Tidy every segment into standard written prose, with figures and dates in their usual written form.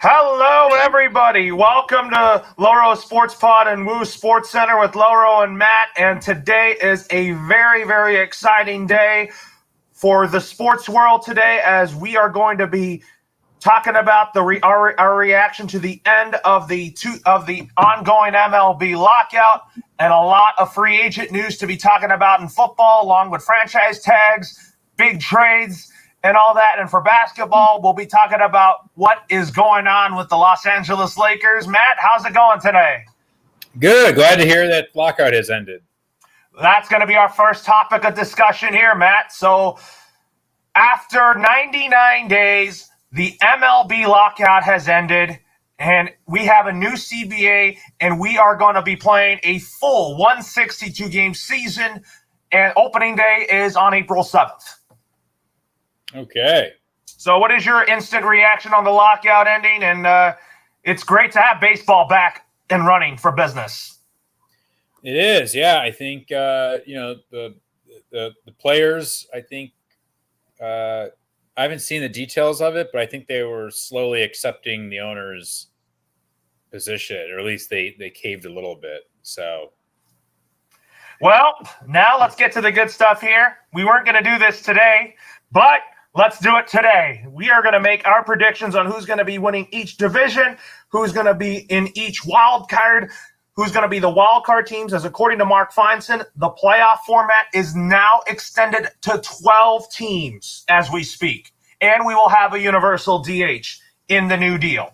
Hello, everybody. Welcome to Lorosportspod and SportsCenter with Loro and Matt. And today is a very, very exciting day for the sports world today, as we are going to be talking about our reaction to the end of the ongoing MLB lockout, and a lot of free agent news to be talking about in football, along with franchise tags, big trades, and all that. And for basketball, we'll be talking about what is going on with the Los Angeles Lakers. Matt, how's it going today? Good. Glad to hear that lockout has ended. That's going to be our first topic of discussion here, Matt. So after 99 days, the MLB lockout has ended, and we have a new CBA, and we are going to be playing a full 162-game season, and opening day is on April 7th. Okay. So what is your instant reaction on the lockout ending? And it's great to have baseball back and running for business. It is. Yeah, I think the players, I think I haven't seen the details of it, but I think they were slowly accepting the owner's position, or at least they caved a little bit. So well, now let's get to the good stuff here. We weren't going to do this today, but let's do it today. We are going to make our predictions on who's going to be winning each division, who's going to be in each wild card, who's going to be the wild card teams. As according to Mark Feinstein, the playoff format is now extended to 12 teams as we speak. And we will have a universal DH in the new deal.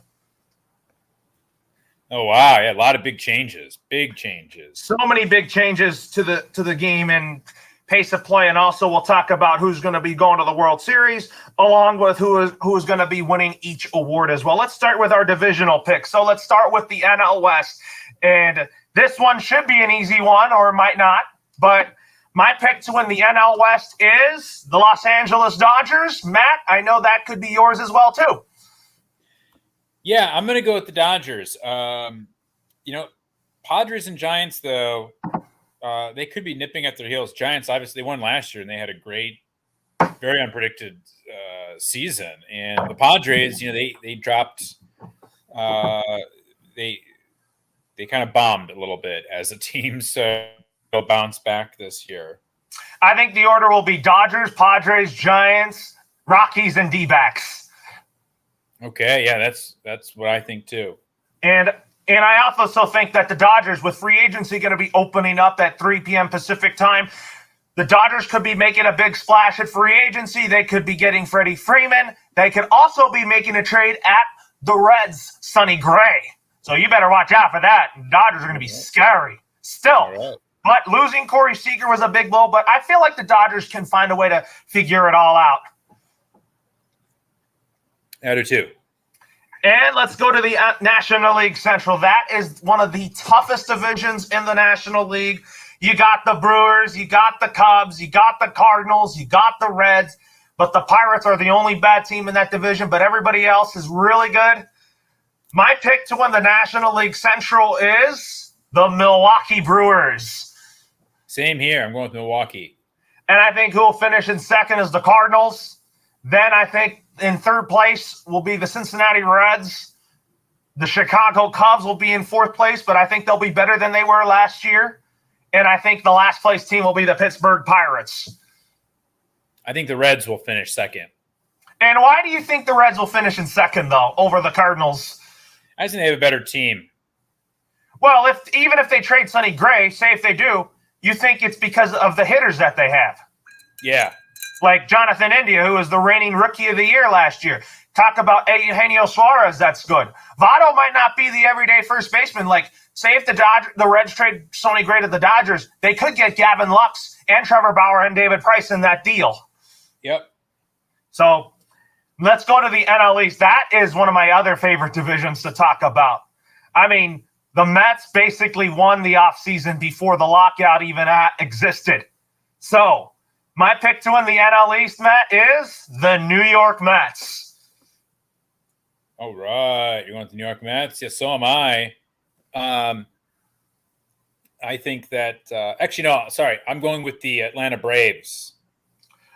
Oh, wow. Yeah, a lot of big changes. Big changes. So many big changes to the game and pace of play, and also we'll talk about who's going to be going to the World Series, along with who is going to be winning each award as well. Let's start with our divisional picks. So let's start with the NL West, and this one should be an easy one, or it might not, but my pick to win the NL West is the Los Angeles Dodgers. Matt, I know that could be yours as well too. Yeah, I'm going to go with the Dodgers. Padres and Giants, though, they could be nipping at their heels. Giants, obviously, they won last year, and they had a great, very unpredicted season. And the Padres, they dropped, they kind of bombed a little bit as a team, so they'll bounce back this year. I think the order will be Dodgers, Padres, Giants, Rockies, and D-backs. Okay, yeah, that's what I think too. And I also think that the Dodgers, with free agency going to be opening up at 3 p.m. Pacific time, the Dodgers could be making a big splash at free agency. They could be getting Freddie Freeman. They could also be making a trade at the Reds' Sonny Gray. So you better watch out for that. Dodgers are going to be scary still. Right. But losing Corey Seager was a big blow, but I feel like the Dodgers can find a way to figure it all out. I do too. And let's go to the National League Central. That is one of the toughest divisions in the National League. You got the Brewers, you got the Cubs, you got the Cardinals, you got the Reds, but the Pirates are the only bad team in that division, but everybody else is really good. My pick to win the National League Central is the Milwaukee Brewers. Same here. I'm going with Milwaukee. And I think who will finish in second is the Cardinals. Then I think in third place will be the Cincinnati Reds. The Chicago Cubs will be in fourth place, but I think they'll be better than they were last year. And I think the last place team will be the Pittsburgh Pirates. I think the Reds will finish second. And why do you think the Reds will finish in second, though, over the Cardinals? I just think they have a better team. Well, even if they trade Sonny Gray, say if they do, you think it's because of the hitters that they have. Yeah. Like Jonathan India, who was the reigning Rookie of the Year last year. Talk about Eugenio Suarez, that's good. Votto might not be the everyday first baseman. Like, say if the Reds trade Sonny Gray to the Dodgers, they could get Gavin Lux and Trevor Bauer and David Price in that deal. Yep. So let's go to the NL East. That is one of my other favorite divisions to talk about. I mean, the Mets basically won the offseason before the lockout even existed. So my pick to win the NL East, Matt, is the New York Mets. All right. You're going with the New York Mets? Yes, so am I. I think that I'm going with the Atlanta Braves.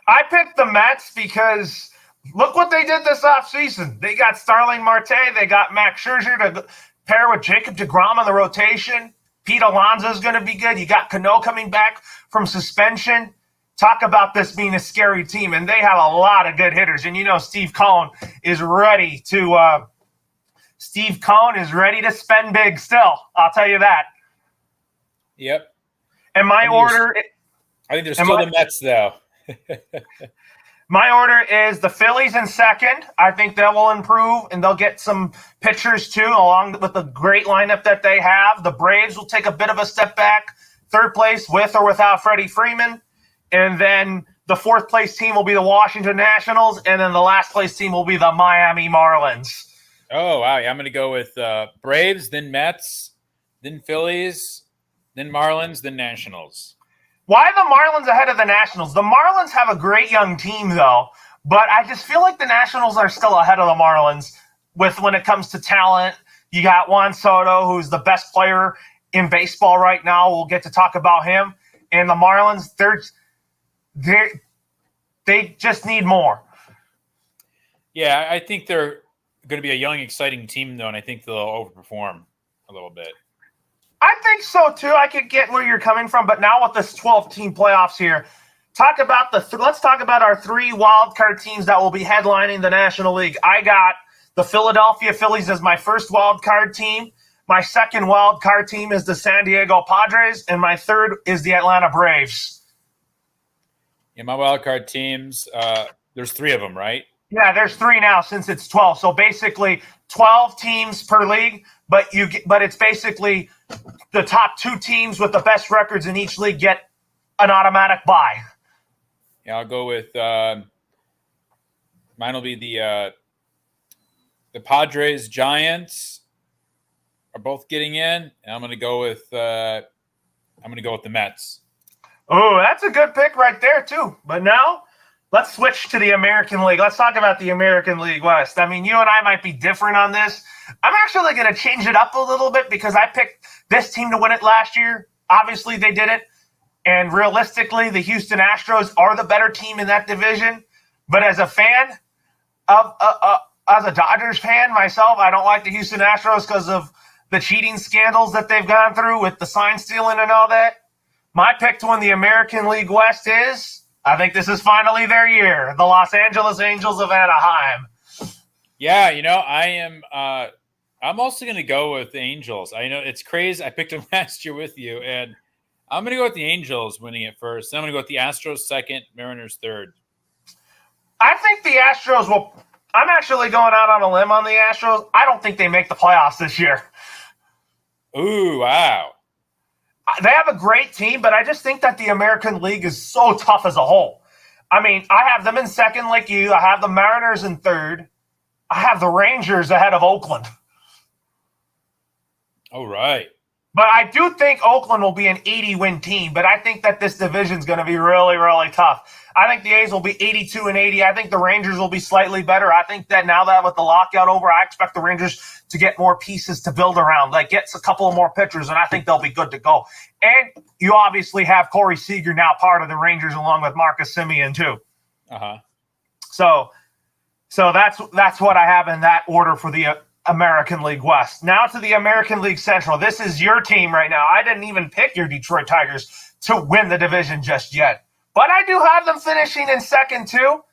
I picked the Mets because Look what they did this offseason. They got Starling Marte. They got Max Scherzer to pair with Jacob deGrom on the rotation. Pete Alonso is going to be good. You got Cano coming back from suspension. Talk about this being a scary team. And they have a lot of good hitters. And Steve Cohen is ready to spend big still. I'll tell you that. Yep. And I think there's still the Mets, though. My order is the Phillies in second. I think they will improve, and they'll get some pitchers, too, along with the great lineup that they have. The Braves will take a bit of a step back. Third place, with or without Freddie Freeman. And then the fourth place team will be the Washington Nationals, and then the last place team will be the Miami Marlins. Oh, wow. Yeah, I'm going to go with Braves, then Mets, then Phillies, then Marlins, then Nationals. Why the Marlins ahead of the Nationals? The Marlins have a great young team, though, but I just feel like the Nationals are still ahead of the Marlins when it comes to talent. You got Juan Soto, who's the best player in baseball right now. We'll get to talk about him. And the Marlins, they just need more. Yeah, I think they're going to be a young, exciting team, though, and I think they'll overperform a little bit. I think so, too. I could get where you're coming from, but now with this 12-team playoffs here, let's talk about our three wild card teams that will be headlining the National League. I got the Philadelphia Phillies as my first wild card team. My second wild card team is the San Diego Padres, and my third is the Atlanta Braves. Yeah, my wild card teams, there's three of them, right? Yeah, there's three now since it's 12. So basically 12 teams per league, but it's basically the top two teams with the best records in each league get an automatic bye. Yeah, I'll go with mine will be the Padres, Giants are both getting in, and I'm going to go with the Mets. Oh, that's a good pick right there too. But now let's switch to the American League. Let's talk about the American League West. I mean, you and I might be different on this. I'm actually going to change it up a little bit because I picked this team to win it last year. Obviously, they did it. And realistically, the Houston Astros are the better team in that division. But as a fan, as a Dodgers fan myself, I don't like the Houston Astros because of the cheating scandals that they've gone through with the sign stealing and all that. My pick to win the American League West is, I think this is finally their year, the Los Angeles Angels of Anaheim. Yeah, I'm also going to go with the Angels. I know it's crazy. I picked them last year with you, and I'm going to go with the Angels winning it first. Then I'm going to go with the Astros second, Mariners third. I think the Astros will – I'm actually going out on a limb on the Astros. I don't think they make the playoffs this year. Ooh, wow. They have a great team, but I just think that the American League is so tough as a whole. I mean, I have them in second like you. I have the Mariners in third. I have the Rangers ahead of Oakland. All right. But I do think Oakland will be an 80-win team, but I think that this division is going to be really, really tough. I think the A's will be 82-80. I think the Rangers will be slightly better. I think that now that with the lockout over, I expect the Rangers to get more pieces to build around, like get a couple of more pitchers, and I think they'll be good to go. And you obviously have Corey Seager now part of the Rangers along with Marcus Semien too. Uh-huh. So that's what I have in that order for the American League West. Now to the American League Central. This is your team right now. I didn't even pick your Detroit Tigers to win the division just yet. But I do have them finishing in second too,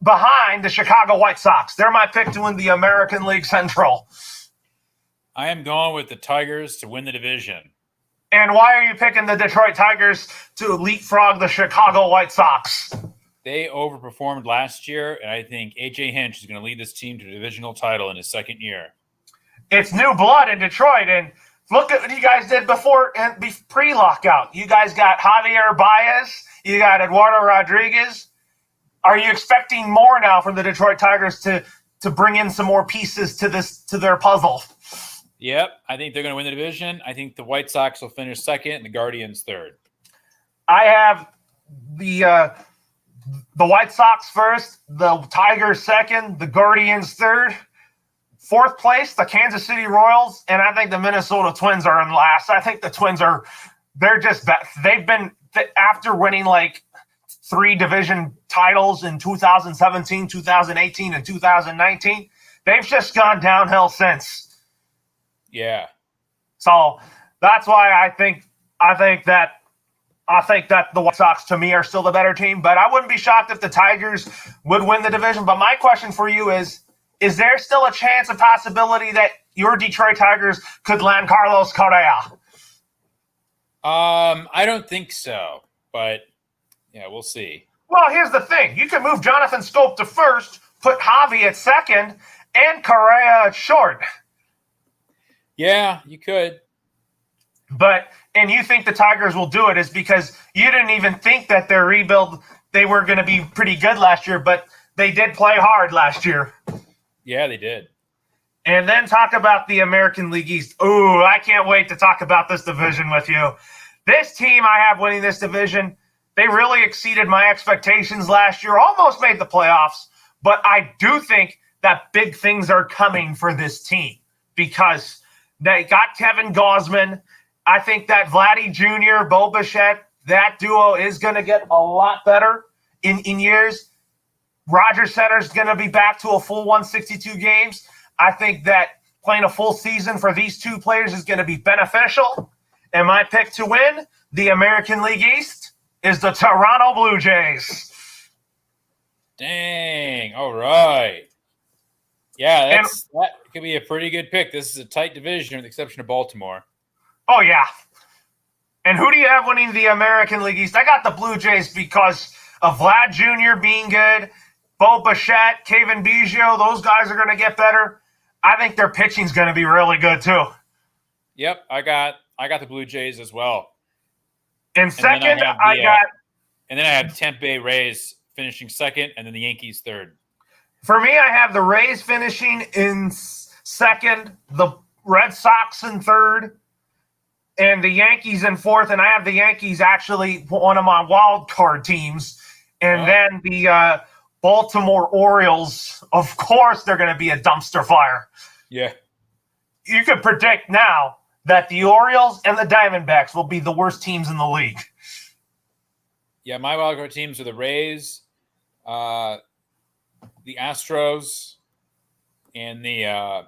behind the Chicago White Sox. They're my pick to win the American League Central. I am going with the Tigers to win the division. And why are you picking the Detroit Tigers to leapfrog the Chicago White Sox? They overperformed last year, and I think A.J. Hinch is going to lead this team to a divisional title in his second year. It's new blood in Detroit, and look at what you guys did before and pre-lockout. You guys got Javier Baez. You got Eduardo Rodriguez. Are you expecting more now from the Detroit Tigers to bring in some more pieces to their puzzle? Yep, I think they're going to win the division. I think the White Sox will finish second and the Guardians third. I have the White Sox first, the Tigers second, the Guardians third. Fourth place, the Kansas City Royals, and I think the Minnesota Twins are in last. I think the Twins they're just – they've been – after winning like 3 division titles in 2017, 2018, and 2019. They've just gone downhill since. Yeah. So that's why I think that the White Sox, to me, are still the better team. But I wouldn't be shocked if the Tigers would win the division. But my question for you is there still a chance, a possibility that your Detroit Tigers could land Carlos Correa? I don't think so, but yeah, we'll see. Well, here's the thing. You can move Jonathan Scope to first, put Javi at second, and Correa at short. Yeah, you could. And you think the Tigers will do it is because you didn't even think that their rebuild, they were going to be pretty good last year, but they did play hard last year. Yeah, they did. And then talk about the American League East. Ooh, I can't wait to talk about this division with you. This team I have winning this division, they really exceeded my expectations last year, almost made the playoffs, but I do think that big things are coming for this team because they got Kevin Gausman. I think that Vladdy Jr., Bo Bichette, that duo is going to get a lot better in years. Rogers Center is going to be back to a full 162 games. I think that playing a full season for these two players is going to be beneficial. And my pick to win the American League East is the Toronto Blue Jays. Dang. All right. Yeah, that could be a pretty good pick. This is a tight division with the exception of Baltimore. Oh, yeah. And who do you have winning the American League East? I got the Blue Jays because of Vlad Jr. being good, Bo Bichette, Kevin Biggio, those guys are going to get better. I think their pitching's going to be really good, too. Yep, I got the Blue Jays as well. And second, And then I have Tampa Bay Rays finishing second, and then the Yankees third. For me, I have the Rays finishing in second, the Red Sox in third, and the Yankees in fourth. And I have the Yankees actually one of my wild card teams. And then the Baltimore Orioles, of course, they're going to be a dumpster fire. Yeah. You could predict now that the Orioles and the Diamondbacks will be the worst teams in the league. Yeah, my wildcard teams are the Rays, the Astros, and the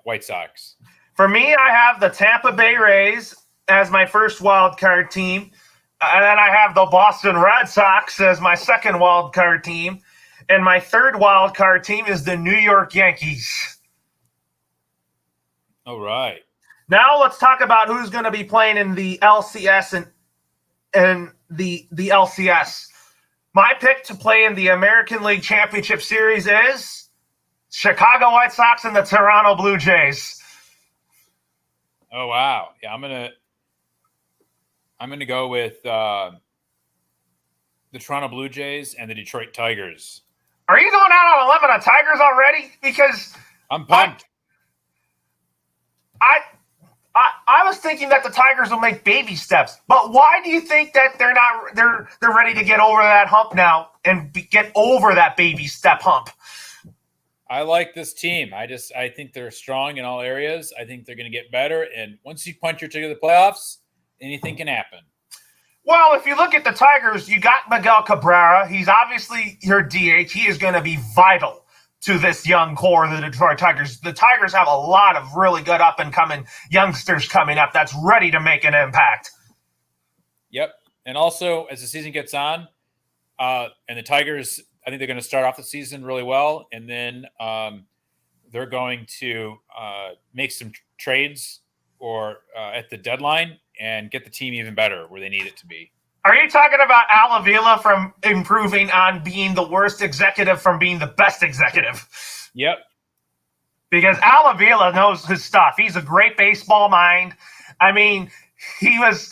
White Sox. For me, I have the Tampa Bay Rays as my first wild card team. And then I have the Boston Red Sox as my second wild card team. And my third wild card team is the New York Yankees. All right. Now let's talk about who's going to be playing in the LCS and the LCS. My pick to play in the American League Championship Series is Chicago White Sox and the Toronto Blue Jays. Oh wow! Yeah, I'm gonna go with the Toronto Blue Jays and the Detroit Tigers. Are you going out on a limb on Tigers already? Because I'm pumped. I was thinking that the Tigers will make baby steps, but why do you think that they're ready to get over that hump now and get over that baby step hump? I like this team. I think they're strong in all areas. I think they're going to get better, and once you punch your ticket to the playoffs, anything can happen. Well, if you look at the Tigers, you got Miguel Cabrera. He's obviously your DH. He is going to be vital to this young core of the Detroit Tigers. The Tigers have a lot of really good up-and-coming youngsters coming up that's ready to make an impact. Yep. And also, as the season gets on, and the Tigers, I think they're going to start off the season really well, and then they're going to make some trades or at the deadline and get the team even better where they need it to be. Are you talking about Al Avila from improving on being the worst executive from being the best executive? Yep. Because Al Avila knows his stuff. He's a great baseball mind. I mean, he was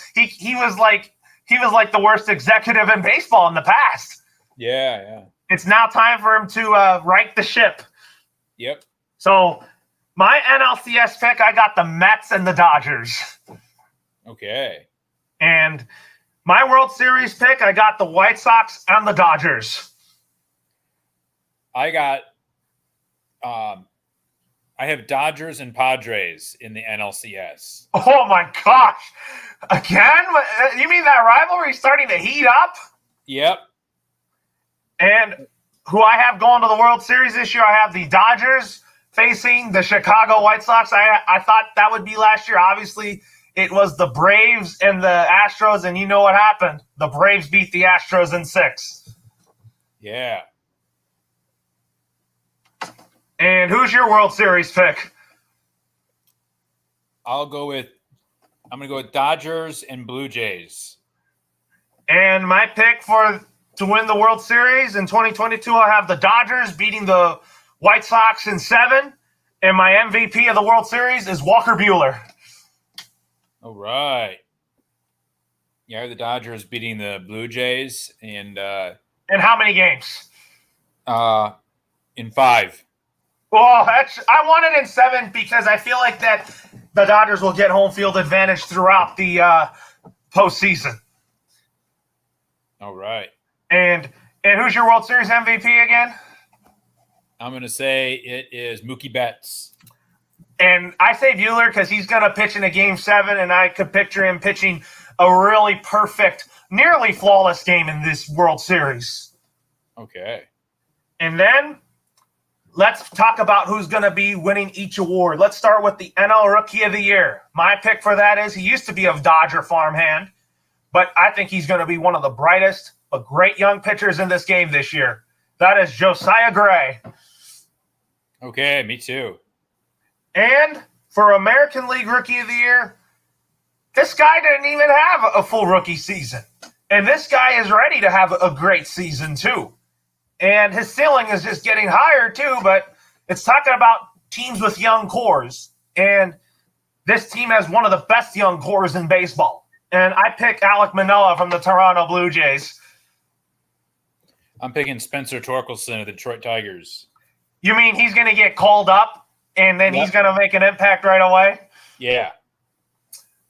like the worst executive in baseball in the past. Yeah. It's now time for him to right the ship. Yep. So my NLCS pick, I got the Mets and the Dodgers. Okay. And my World Series pick, I got the White Sox and the Dodgers. I got I have Dodgers and Padres in the NLCS. Oh my gosh! Again? You mean that rivalry is starting to heat up? Yep. And who I have going to the World Series this year, I have the Dodgers facing the Chicago White Sox. I thought that would be last year. Obviously, it was the Braves and the Astros, and you know what happened. The Braves beat the Astros in 6. Yeah. And who's your World Series pick? I'm going to go with Dodgers and Blue Jays. And my pick to win the World Series in 2022, I'll have the Dodgers beating the White Sox in 7. And my MVP of the World Series is Walker Buehler. All right. Yeah, I have the Dodgers beating the Blue Jays in how many games? In 5. Well, I want it in 7 because I feel like that the Dodgers will get home field advantage throughout the postseason. All right. And who's your World Series MVP again? I'm going to say it is Mookie Betts. And I say Buehler because he's going to pitch in a Game 7, and I could picture him pitching a really perfect, nearly flawless game in this World Series. Okay. And then let's talk about who's going to be winning each award. Let's start with the NL Rookie of the Year. My pick for that is he used to be a Dodger farmhand, but I think he's going to be one of the brightest but great young pitchers in this game this year. That is Josiah Gray. Okay, me too. And for American League Rookie of the Year, this guy didn't even have a full rookie season. And this guy is ready to have a great season too. And his ceiling is just getting higher too, but it's talking about teams with young cores. And this team has one of the best young cores in baseball. And I pick Alek Manoah from the Toronto Blue Jays. I'm picking Spencer Torkelson of the Detroit Tigers. You mean he's going to get called up and then he's going to make an impact right away? Yeah.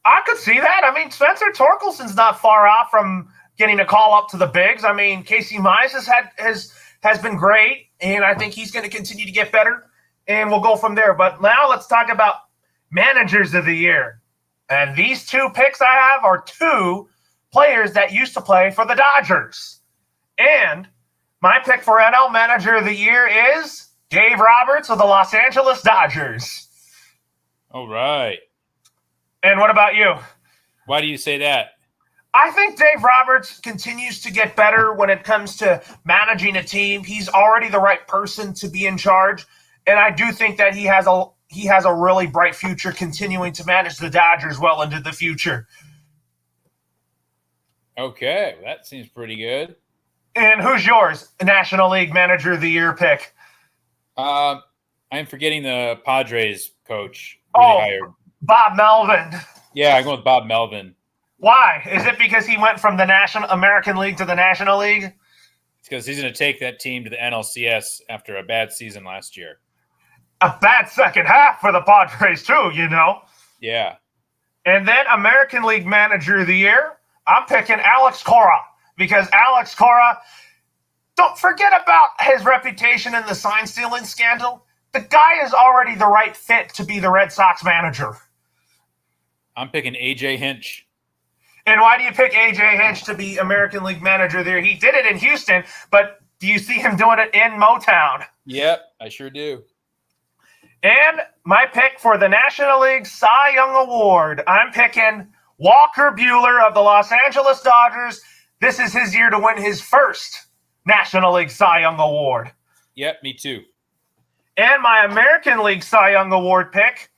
I could see that. I mean, Spencer Torkelson's not far off from getting a call up to the bigs. I mean, Casey Mize has been great, and I think he's going to continue to get better, and we'll go from there. But now let's talk about managers of the year. And these 2 picks I have are 2 players that used to play for the Dodgers. And my pick for NL Manager of the Year is Dave Roberts of the Los Angeles Dodgers. All right. And what about you? Why do you say that? I think Dave Roberts continues to get better when it comes to managing a team. He's already the right person to be in charge, and I do think that he has a really bright future continuing to manage the Dodgers well into the future. Okay, that seems pretty good. And who's yours? National League Manager of the Year pick? I'm forgetting the Padres coach. Hired. Bob Melvin. Yeah, I'm going with Bob Melvin. Why? Is it because he went from the American League to the National League? It's because he's going to take that team to the NLCS after a bad season last year. A bad second half for the Padres too, you know. Yeah. And then American League Manager of the Year, I'm picking Alex Cora. Because Alex Cora, don't forget about his reputation in the sign stealing scandal. The guy is already the right fit to be the Red Sox manager. I'm picking A.J. Hinch. And why do you pick A.J. Hinch to be American League Manager there? He did it in Houston, but do you see him doing it in Motown? Yep, I sure do. And my pick for the National League Cy Young Award, I'm picking Walker Buehler of the Los Angeles Dodgers. This is his year to win his first National League Cy Young Award. Yep, me too. And my American League Cy Young Award pick,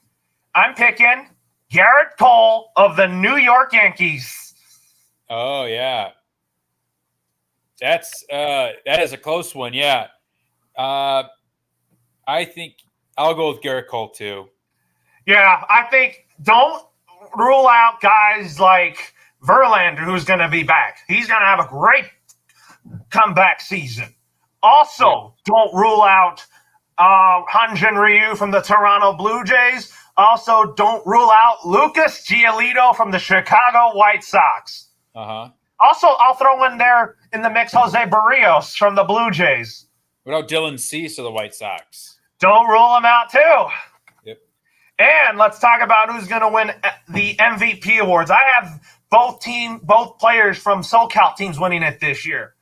I'm picking Garrett Cole of the New York Yankees. Oh, yeah. That is a close one, yeah. I think I'll go with Garrett Cole, too. Yeah, I think don't rule out guys like Verlander, who's going to be back. He's going to have a great comeback season. Also, don't rule out Hyun-Jin Ryu from the Toronto Blue Jays. Also, don't rule out Lucas Giolito from the Chicago White Sox. Uh-huh. Also, I'll throw in there in the mix Jose Barrios from the Blue Jays. What about Dylan Cease of the White Sox? Don't rule him out, too. And let's talk about who's going to win the MVP awards. I have both players from SoCal teams winning it this year.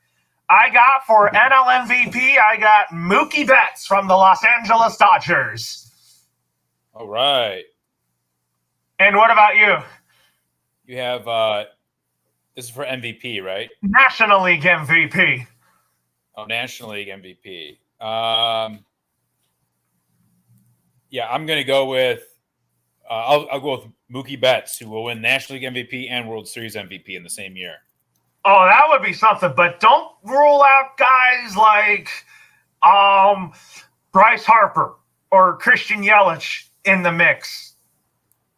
I got for NL MVP, I got Mookie Betts from the Los Angeles Dodgers. All right. And what about you? You have this is for MVP, right? National League MVP. Oh, National League MVP. Yeah, I'm going to go with I'll go with Mookie Betts, who will win National League MVP and World Series MVP in the same year. Oh, that would be something. But don't rule out guys like Bryce Harper or Christian Yelich in the mix.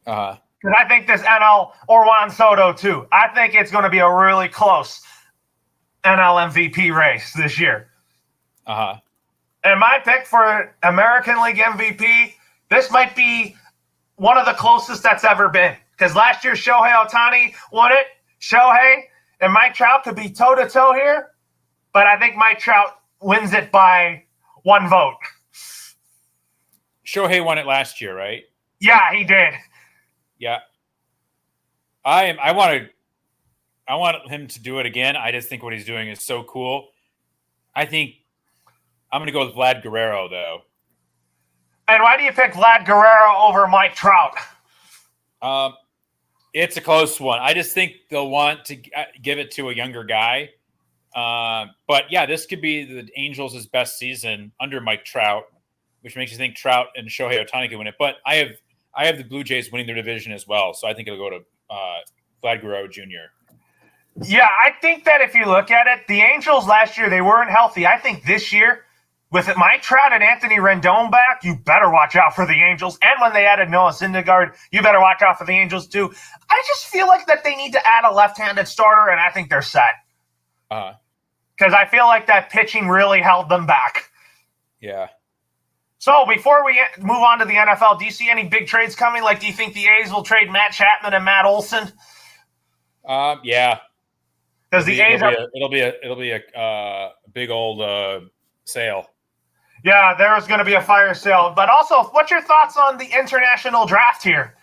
Uh-huh. Because I think this NL, or Juan Soto too, I think it's going to be a really close NL MVP race this year. Uh-huh. And my pick for American League MVP, this might be one of the closest that's ever been. Because last year, Shohei Ohtani won it. Shohei and Mike Trout could be toe-to-toe here. But I think Mike Trout wins it by one vote. Shohei won it last year, right? Yeah, he did. Yeah. I want him to do it again. I just think what he's doing is so cool. I think I'm going to go with Vlad Guerrero, though. And why do you pick Vlad Guerrero over Mike Trout? It's a close one. I just think they'll want to give it to a younger guy. But, yeah, this could be the Angels' best season under Mike Trout, which makes you think Trout and Shohei Ohtani can win it. But I have the Blue Jays winning their division as well, so I think it'll go to Vlad Guerrero Jr. Yeah, I think that if you look at it, the Angels last year, they weren't healthy. I think this year, with Mike Trout and Anthony Rendon back, you better watch out for the Angels. And when they added Noah Syndergaard, you better watch out for the Angels too. I just feel like that they need to add a left-handed starter, and I think they're set. Because I feel like that pitching really held them back. Yeah. So before we move on to the NFL, do you see any big trades coming? Like, do you think the A's will trade Matt Chapman and Matt Olson? Yeah. Because the A's it'll be a big old sale. Yeah, there's going to be a fire sale. But also, what's your thoughts on the international draft here?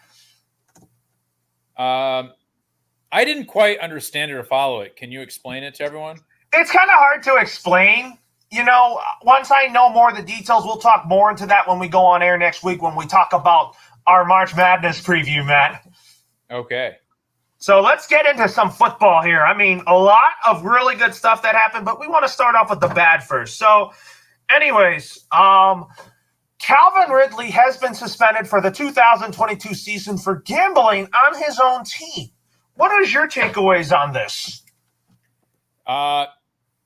I didn't quite understand it or follow it. Can you explain it to everyone? It's kind of hard to explain. You know, once I know more of the details, we'll talk more into that when we go on air next week when we talk about our March Madness preview, Matt. Okay. So let's get into some football here. I mean, a lot of really good stuff that happened, but we want to start off with the bad first. So, anyways, Calvin Ridley has been suspended for the 2022 season for gambling on his own team. What are your takeaways on this?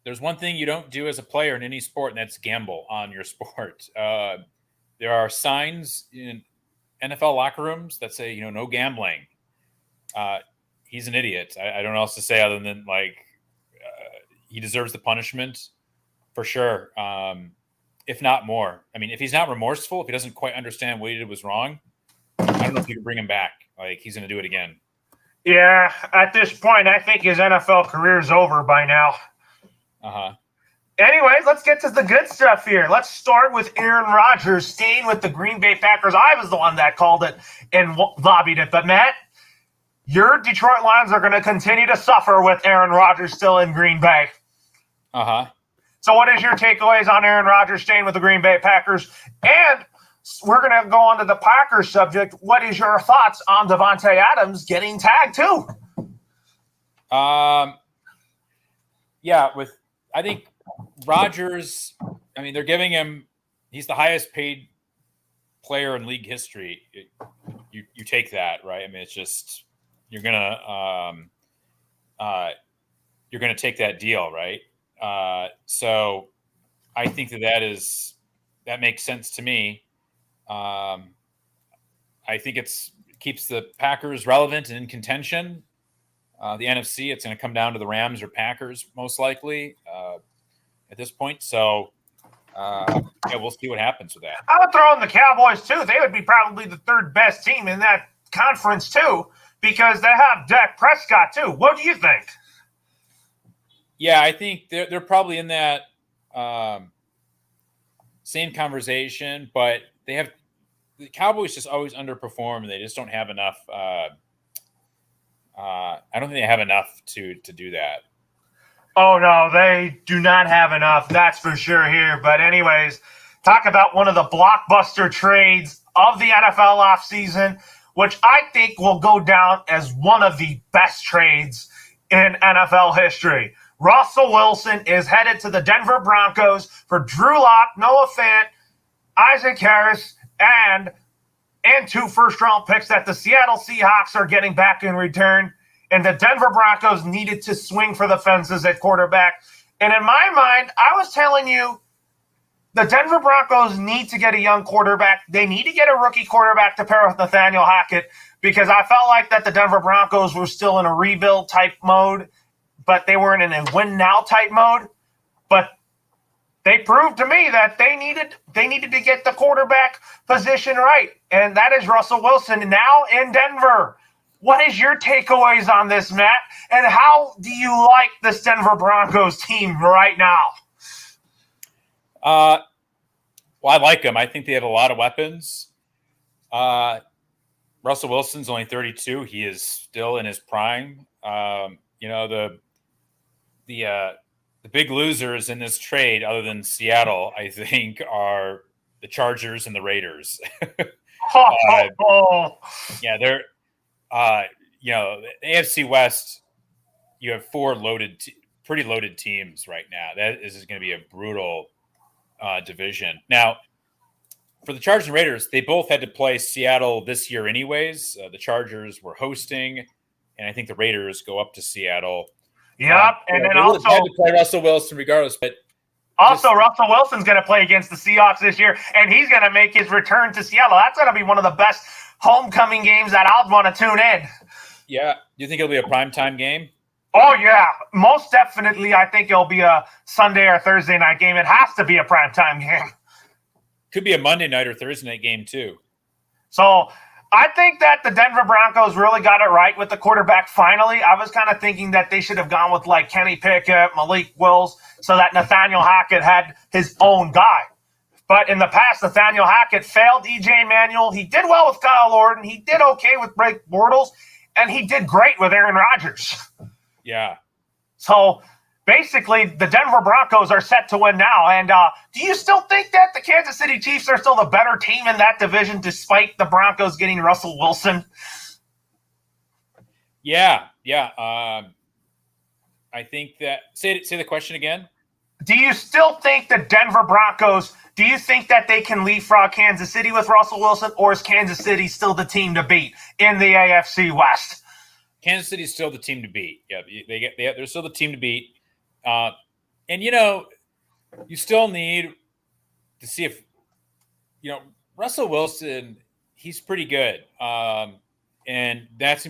There's one thing you don't do as a player in any sport, and that's gamble on your sport. There are signs in NFL locker rooms that say, no gambling. He's an idiot. I don't know what else to say other than he deserves the punishment for sure. If not more. I mean, if he's not remorseful, if he doesn't quite understand what he did was wrong, I don't know if you can bring him back. He's going to do it again. Yeah, at this point, I think his NFL career's over by now. Anyways, let's get to the good stuff here. Let's start with Aaron Rodgers staying with the Green Bay Packers. I was the one that called it and lobbied it. But, Matt, your Detroit Lions are going to continue to suffer with Aaron Rodgers still in Green Bay. So what is your takeaways on Aaron Rodgers staying with the Green Bay Packers? And we're going to go on to the Packers subject. What is your thoughts on Devontae Adams getting tagged too? I think Rodgers, they're giving him, he's the highest paid player in league history. You take that, right? I mean, it's just, you're going to take that deal, right? So I think that makes sense to me. I think keeps the Packers relevant and in contention. The NFC, it's going to come down to the Rams or Packers most likely at this point. So we'll see what happens with that. I would throw in the Cowboys too. They would be probably the third best team in that conference too, because they have Dak Prescott too. What do you think? Yeah, I think they're probably in that same conversation, but they have the Cowboys just always underperform, and they just don't have enough. I don't think they have enough to do that. Oh, no, they do not have enough. That's for sure here. But anyways, talk about one of the blockbuster trades of the NFL offseason, which I think will go down as one of the best trades in NFL history. Russell Wilson is headed to the Denver Broncos for Drew Lock, Noah Fant, Isaac Harris, and 2 first-round picks that the Seattle Seahawks are getting back in return. And the Denver Broncos needed to swing for the fences at quarterback. And in my mind, I was telling you, the Denver Broncos need to get a young quarterback. They need to get a rookie quarterback to pair with Nathaniel Hackett, because I felt like that the Denver Broncos were still in a rebuild type mode, but they weren't in a win now type mode. But they proved to me that they needed to get the quarterback position right, and that is Russell Wilson now in Denver. What is your takeaways on this, Matt? And how do you like this Denver Broncos team right now? Well, I like them. I think they have a lot of weapons. Russell Wilson's only 32. He is still in his prime. The big losers in this trade, other than Seattle, I think, are the Chargers and the Raiders. Yeah, they're. The AFC West, you have 4 pretty loaded teams right now. That is going to be a brutal division. Now, for the Chargers and Raiders, they both had to play Seattle this year anyways. The Chargers were hosting, and I think the Raiders go up to Seattle. Yep, and then they also had to play Russell Wilson regardless. But also, Russell Wilson's going to play against the Seahawks this year, and he's going to make his return to Seattle. That's going to be one of the best homecoming games that I'd want to tune in. Yeah. Do you think it'll be a primetime game? Oh, yeah. Most definitely, I think it'll be a Sunday or Thursday night game. It has to be a primetime game. Could be a Monday night or Thursday night game, too. So I think that the Denver Broncos really got it right with the quarterback finally. I was kind of thinking that they should have gone with like Kenny Pickett, Malik Willis, so that Nathaniel Hackett had his own guy. But in the past, Nathaniel Hackett failed EJ Manuel. He did well with Kyle Orton. He did okay with Blake Bortles. And he did great with Aaron Rodgers. Yeah. So basically, the Denver Broncos are set to win now. And do you still think that the Kansas City Chiefs are still the better team in that division despite the Broncos getting Russell Wilson? Yeah. I think that – say the question again. Do you still think the Denver Broncos – do you think that they can leapfrog Kansas City with Russell Wilson, or is Kansas City still the team to beat in the AFC West? Kansas City is still the team to beat. Yeah, they're still the team to beat. And, you still need to see if, Russell Wilson, he's pretty good. And that's a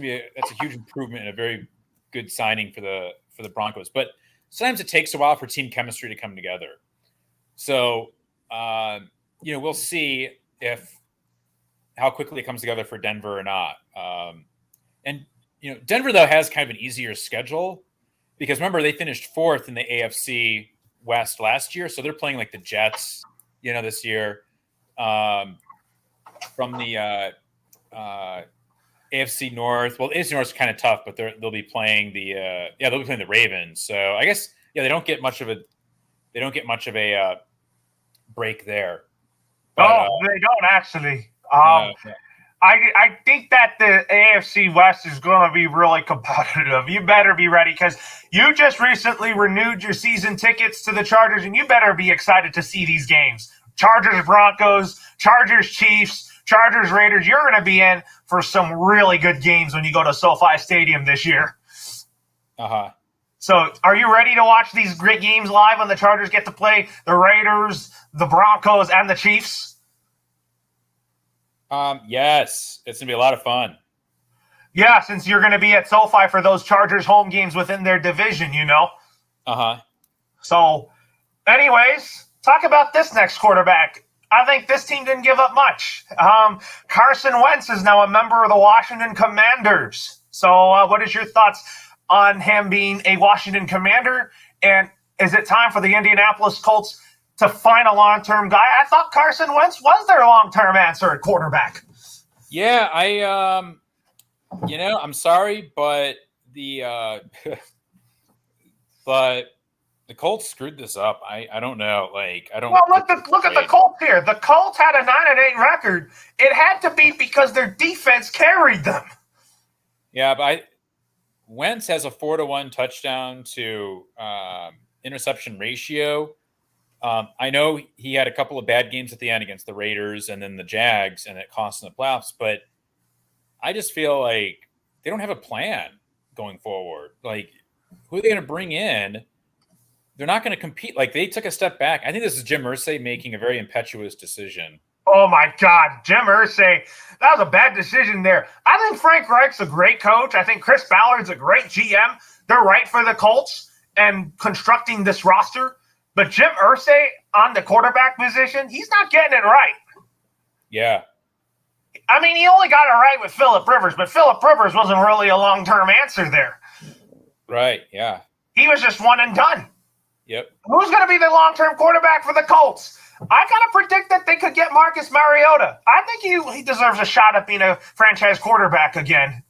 huge improvement and a very good signing for the Broncos. But sometimes it takes a while for team chemistry to come together. So, we'll see how quickly it comes together for Denver or not. Denver, though, has kind of an easier schedule because, remember, they finished 4th in the AFC West last year. So they're playing like the Jets, this year from the AFC North. Well, AFC North is kind of tough, but they'll be playing the Ravens. So I guess, they don't get much of a break there. But, they don't actually. I think that the AFC West is going to be really competitive. You better be ready because you just recently renewed your season tickets to the Chargers, and you better be excited to see these games. Chargers Broncos, Chargers Chiefs, Chargers Raiders. You're going to be in for some really good games when you go to SoFi Stadium this year. So are you ready to watch these great games live when the Chargers get to play the Raiders, the Broncos, and the Chiefs? Yes, it's going to be a lot of fun. Yeah, since you're going to be at SoFi for those Chargers home games within their division, So, anyways, talk about this next quarterback. I think this team didn't give up much. Carson Wentz is now a member of the Washington Commanders. So, what is your thoughts on him being a Washington Commander? And is it time for the Indianapolis Colts to find a long-term guy. I thought Carson Wentz was their long-term answer at quarterback. Yeah, I'm sorry, but but the Colts screwed this up. I don't know. Like, I don't. Well, look at the Colts here. The Colts had a 9-8 record. It had to be because their defense carried them. Yeah, but Wentz has a 4-1 touchdown to interception ratio. I know he had a couple of bad games at the end against the Raiders and then the Jags, and it cost them the playoffs. But I just feel like they don't have a plan going forward. Like, who are they going to bring in? They're not going to compete. Like, they took a step back. I think this is Jim Irsay making a very impetuous decision. Oh, my God. Jim Irsay, that was a bad decision there. I think Frank Reich's a great coach. I think Chris Ballard's a great GM. They're right for the Colts and constructing this roster. But Jim Irsay on the quarterback position, he's not getting it right. Yeah. I mean, he only got it right with Phillip Rivers, but Phillip Rivers wasn't really a long-term answer there. Right, yeah. He was just one and done. Yep. Who's going to be the long-term quarterback for the Colts? I kind of predict that they could get Marcus Mariota. I think he deserves a shot at being a franchise quarterback again.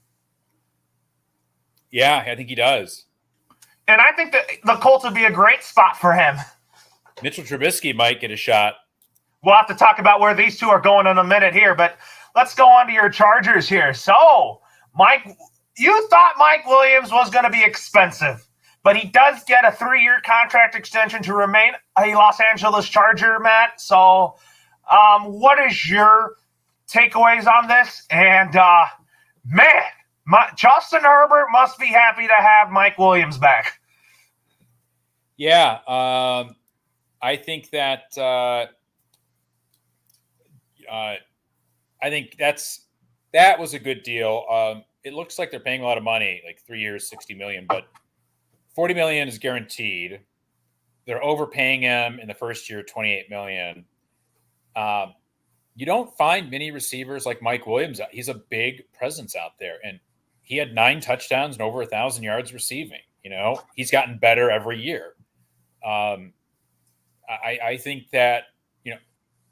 Yeah, I think he does. And I think that the Colts would be a great spot for him. Mitchell Trubisky might get a shot. We'll have to talk about where these two are going in a minute here, but let's go on to your Chargers here. So, Mike, you thought Mike Williams was going to be expensive, but he does get a 3-year contract extension to remain a Los Angeles Charger, Matt. So, what is your takeaways on this? And, Justin Herbert must be happy to have Mike Williams back. Yeah, I think that I think that was a good deal. It looks like they're paying a lot of money, like 3 years, $60 million, but $40 million is guaranteed. They're overpaying him in the first year, $28 million. You don't find many receivers like Mike Williams. He's a big presence out there, and he had 9 touchdowns and over 1,000 yards receiving. He's gotten better every year. I think that,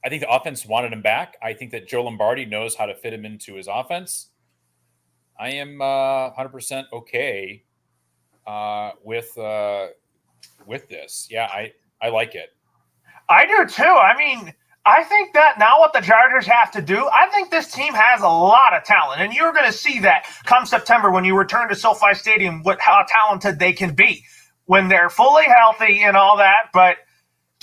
I think the offense wanted him back. I think that Joe Lombardi knows how to fit him into his offense. I am 100% okay with this. Yeah, I like it. I do too. I mean, I think that now what the Chargers have to do, I think this team has a lot of talent, and you're going to see that come September when you return to SoFi Stadium, how talented they can be when they're fully healthy and all that. But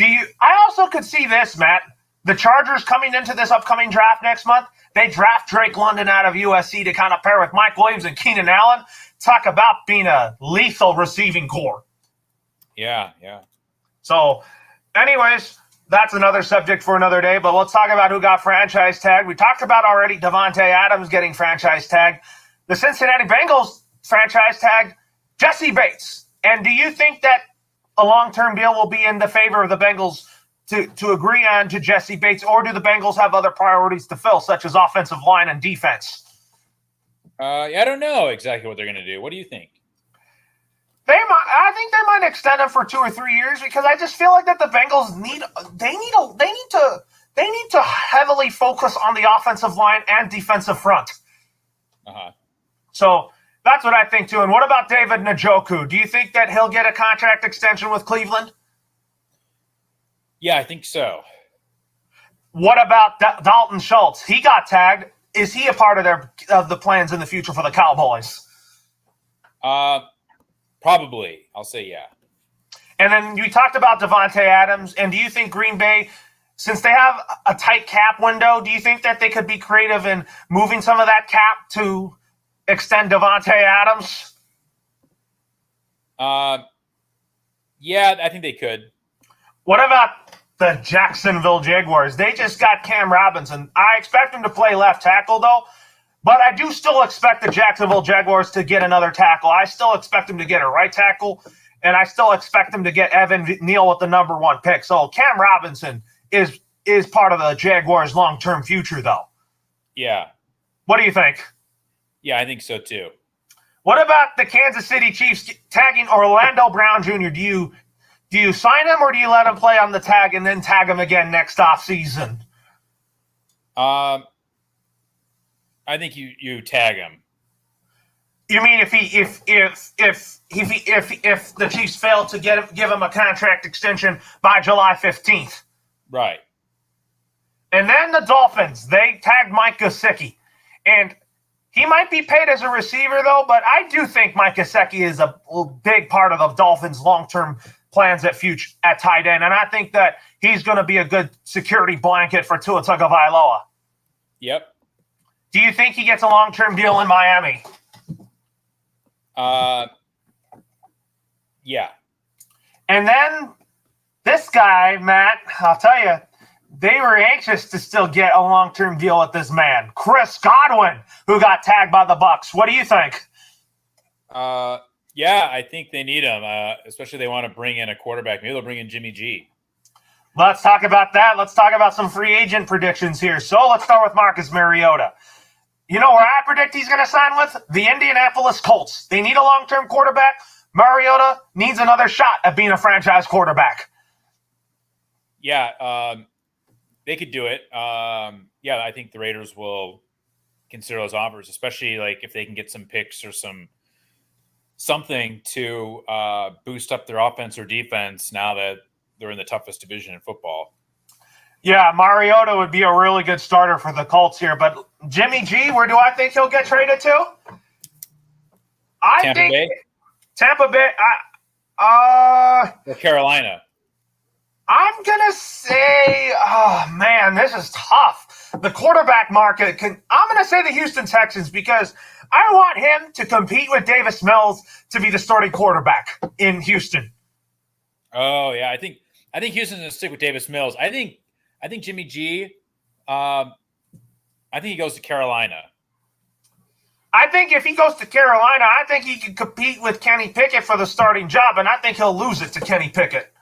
I also could see this, Matt. The Chargers coming into this upcoming draft next month, they draft Drake London out of USC to kind of pair with Mike Williams and Keenan Allen. Talk about being a lethal receiving core. Yeah. So, anyways, that's another subject for another day, but let's talk about who got franchise tagged. We talked about already Davante Adams getting franchise tagged. The Cincinnati Bengals franchise tagged Jesse Bates. And do you think that a long-term deal will be in the favor of the Bengals to agree on to Jesse Bates, or do the Bengals have other priorities to fill, such as offensive line and defense? I don't know exactly what they're going to do. What do you think? I think they might extend him for 2 or 3 years, because I just feel like that the Bengals need to heavily focus on the offensive line and defensive front. So that's what I think too. And what about David Njoku? Do you think that he'll get a contract extension with Cleveland? Yeah, I think so. What about Dalton Schultz? He got tagged. Is he a part of the plans in the future for the Cowboys? Probably. I'll say yeah. And then you talked about Davante Adams. And do you think Green Bay, since they have a tight cap window, do you think that they could be creative in moving some of that cap to extend Davante Adams? Yeah, I think they could. What about the Jacksonville Jaguars? They just got Cam Robinson. I expect him to play left tackle, though. But I do still expect the Jacksonville Jaguars to get another tackle. I still expect them to get a right tackle, and I still expect them to get Evan Neal with the number 1 pick. So Cam Robinson is part of the Jaguars' long-term future, though. Yeah. What do you think? Yeah, I think so, too. What about the Kansas City Chiefs tagging Orlando Brown Jr.? Do Do you sign him or do you let him play on the tag and then tag him again next offseason? I think you tag him. You mean if the Chiefs fail to give him a contract extension by July 15th? Right. And then the Dolphins, they tagged Mike Gesicki. And he might be paid as a receiver, though, but I do think Mike Gesicki is a big part of the Dolphins' long-term plans at tight end. And I think that he's going to be a good security blanket for Tua Tagovailoa. Yep. Do you think he gets a long-term deal in Miami? Yeah. And then this guy, Matt, I'll tell you, they were anxious to still get a long-term deal with this man, Chris Godwin, who got tagged by the Bucs. What do you think? Yeah, I think they need him, especially they want to bring in a quarterback. Maybe they'll bring in Jimmy G. Let's talk about that. Let's talk about some free agent predictions here. So let's start with Marcus Mariota. You know where I predict he's going to sign with? The Indianapolis Colts. They need a long-term quarterback. Mariota needs another shot at being a franchise quarterback. Yeah, they could do it. Yeah, I think the Raiders will consider those offers, especially like if they can get some picks or something to boost up their offense or defense now that they're in the toughest division in football. Yeah, Mariota would be a really good starter for the Colts here. But Jimmy G, where do I think he'll get traded to? Tampa Bay? Tampa Bay. Or Carolina. I'm going to say, oh, man, this is tough. The quarterback market, I'm going to say the Houston Texans because I want him to compete with Davis Mills to be the starting quarterback in Houston. Oh, yeah. I think Houston's going to stick with Davis Mills. I think Jimmy G, I think he goes to Carolina. I think if he goes to Carolina, I think he can compete with Kenny Pickett for the starting job, and I think he'll lose it to Kenny Pickett.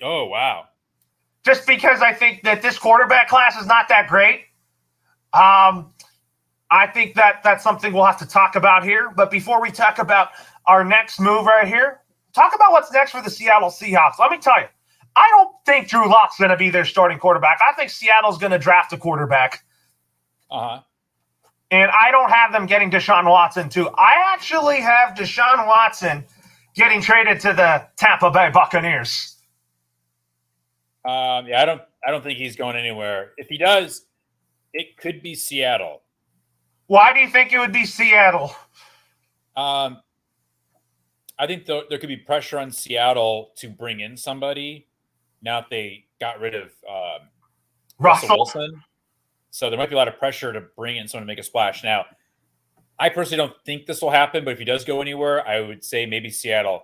Oh, wow. Just because I think that this quarterback class is not that great. I think that's something we'll have to talk about here. But before we talk about our next move right here, talk about what's next for the Seattle Seahawks. Let me tell you, I don't think Drew Lock's going to be their starting quarterback. I think Seattle's going to draft a quarterback. Uh-huh. And I don't have them getting Deshaun Watson, too. I actually have Deshaun Watson getting traded to the Tampa Bay Buccaneers. Yeah, I don't think he's going anywhere. If he does, it could be Seattle. Why do you think it would be Seattle? I think there could be pressure on Seattle to bring in somebody now that they got rid of Russell Wilson. So there might be a lot of pressure to bring in someone to make a splash. Now, I personally don't think this will happen, but if he does go anywhere, I would say maybe Seattle.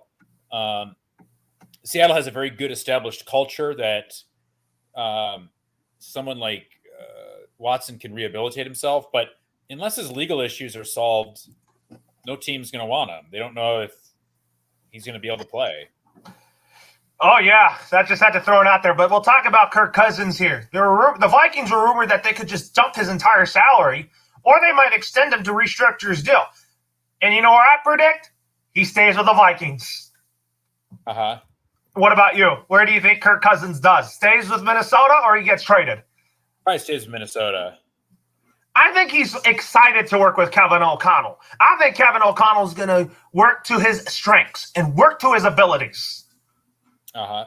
Seattle has a very good established culture that someone like Watson can rehabilitate himself. But unless his legal issues are solved, no team's going to want him. They don't know if he's going to be able to play. Oh, yeah. So I just had to throw it out there. But we'll talk about Kirk Cousins here. The Vikings were rumored that they could just dump his entire salary, or they might extend him to restructure his deal. And you know where I predict? He stays with the Vikings. Uh-huh. What about you? Where do you think Kirk Cousins does? Stays with Minnesota or he gets traded? Probably stays with Minnesota. I think he's excited to work with Kevin O'Connell. I think Kevin O'Connell is going to work to his strengths and work to his abilities. Uh-huh.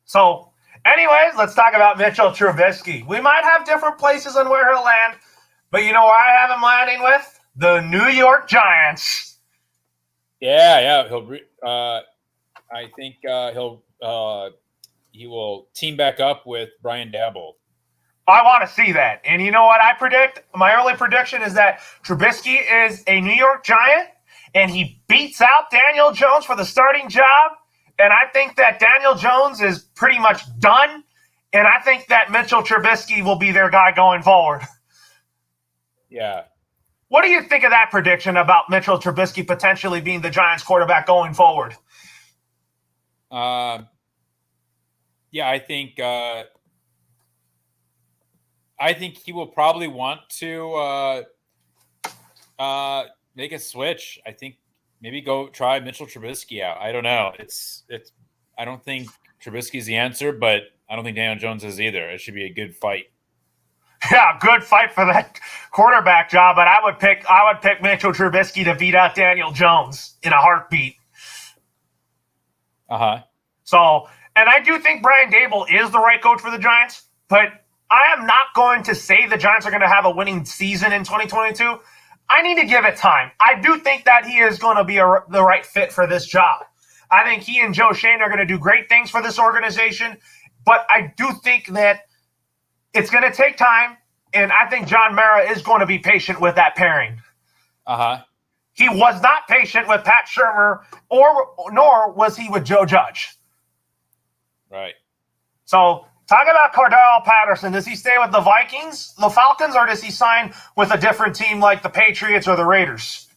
So, anyways, let's talk about Mitchell Trubisky. We might have different places on where he'll land, but you know where I have him landing with? The New York Giants. Yeah. I think he will team back up with Brian Daboll. I want to see that. And you know what I predict? My early prediction is that Trubisky is a New York Giant, and he beats out Daniel Jones for the starting job. And I think that Daniel Jones is pretty much done. And I think that Mitchell Trubisky will be their guy going forward. Yeah. What do you think of that prediction about Mitchell Trubisky potentially being the Giants quarterback going forward? Yeah, I think he will probably want to make a switch. I think maybe go try Mitchell Trubisky out. I don't know. I don't think Trubisky's the answer, but I don't think Daniel Jones is either. It should be a good fight. Yeah, good fight for that quarterback job, but I would pick Mitchell Trubisky to beat out Daniel Jones in a heartbeat. So, and I do think Brian Dable is the right coach for the Giants, but I am not going to say the Giants are going to have a winning season in 2022. I need to give it time. I do think that he is going to be the right fit for this job. I think he and Joe Shane are going to do great things for this organization, but I do think that it's going to take time, and I think John Mara is going to be patient with that pairing. He was not patient with Pat Shurmur, nor was he with Joe Judge. Right. So, talk about Cordell Patterson. Does he stay with the Vikings, the Falcons, or does he sign with a different team like the Patriots or the Raiders?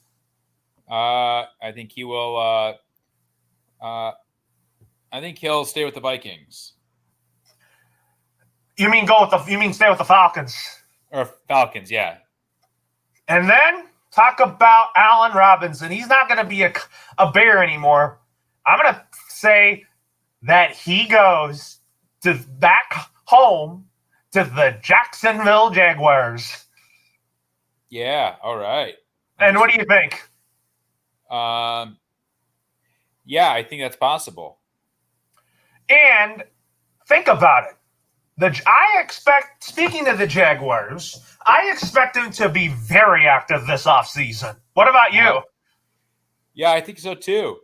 I think he will. I think he'll stay with the Vikings. You mean stay with the Falcons? Or Falcons, yeah. And then talk about Allen Robinson. He's not going to be a Bear anymore. I'm going to say that he goes back home to the Jacksonville Jaguars. Yeah, all right. And what do you think? Yeah, I think that's possible. And think about it. Speaking of the Jaguars, I expect them to be very active this offseason. What about you? Yeah, I think so too.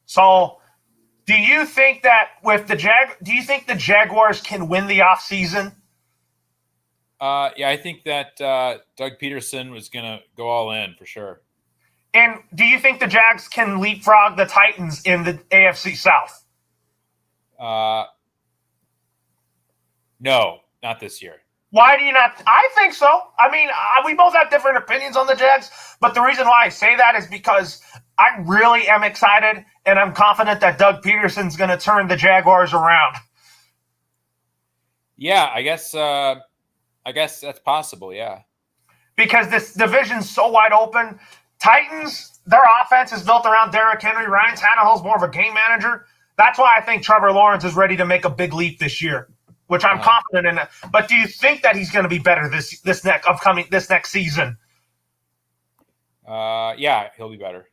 So, do you think that do you think the Jaguars can win the offseason? Yeah, I think that Doug Peterson was going to go all in for sure. And do you think the Jags can leapfrog the Titans in the AFC South? No, not this year. Why do you not? I think so. I mean, we both have different opinions on the Jags, but the reason why I say that is because I really am excited, and I'm confident that Doug Peterson's going to turn the Jaguars around. Yeah, I guess that's possible, yeah. Because this division's so wide open. Titans, their offense is built around Derrick Henry. Ryan Tannehill's more of a game manager. That's why I think Trevor Lawrence is ready to make a big leap this year, which I'm confident in. But do you think that he's going to be better this next season? Yeah, he'll be better.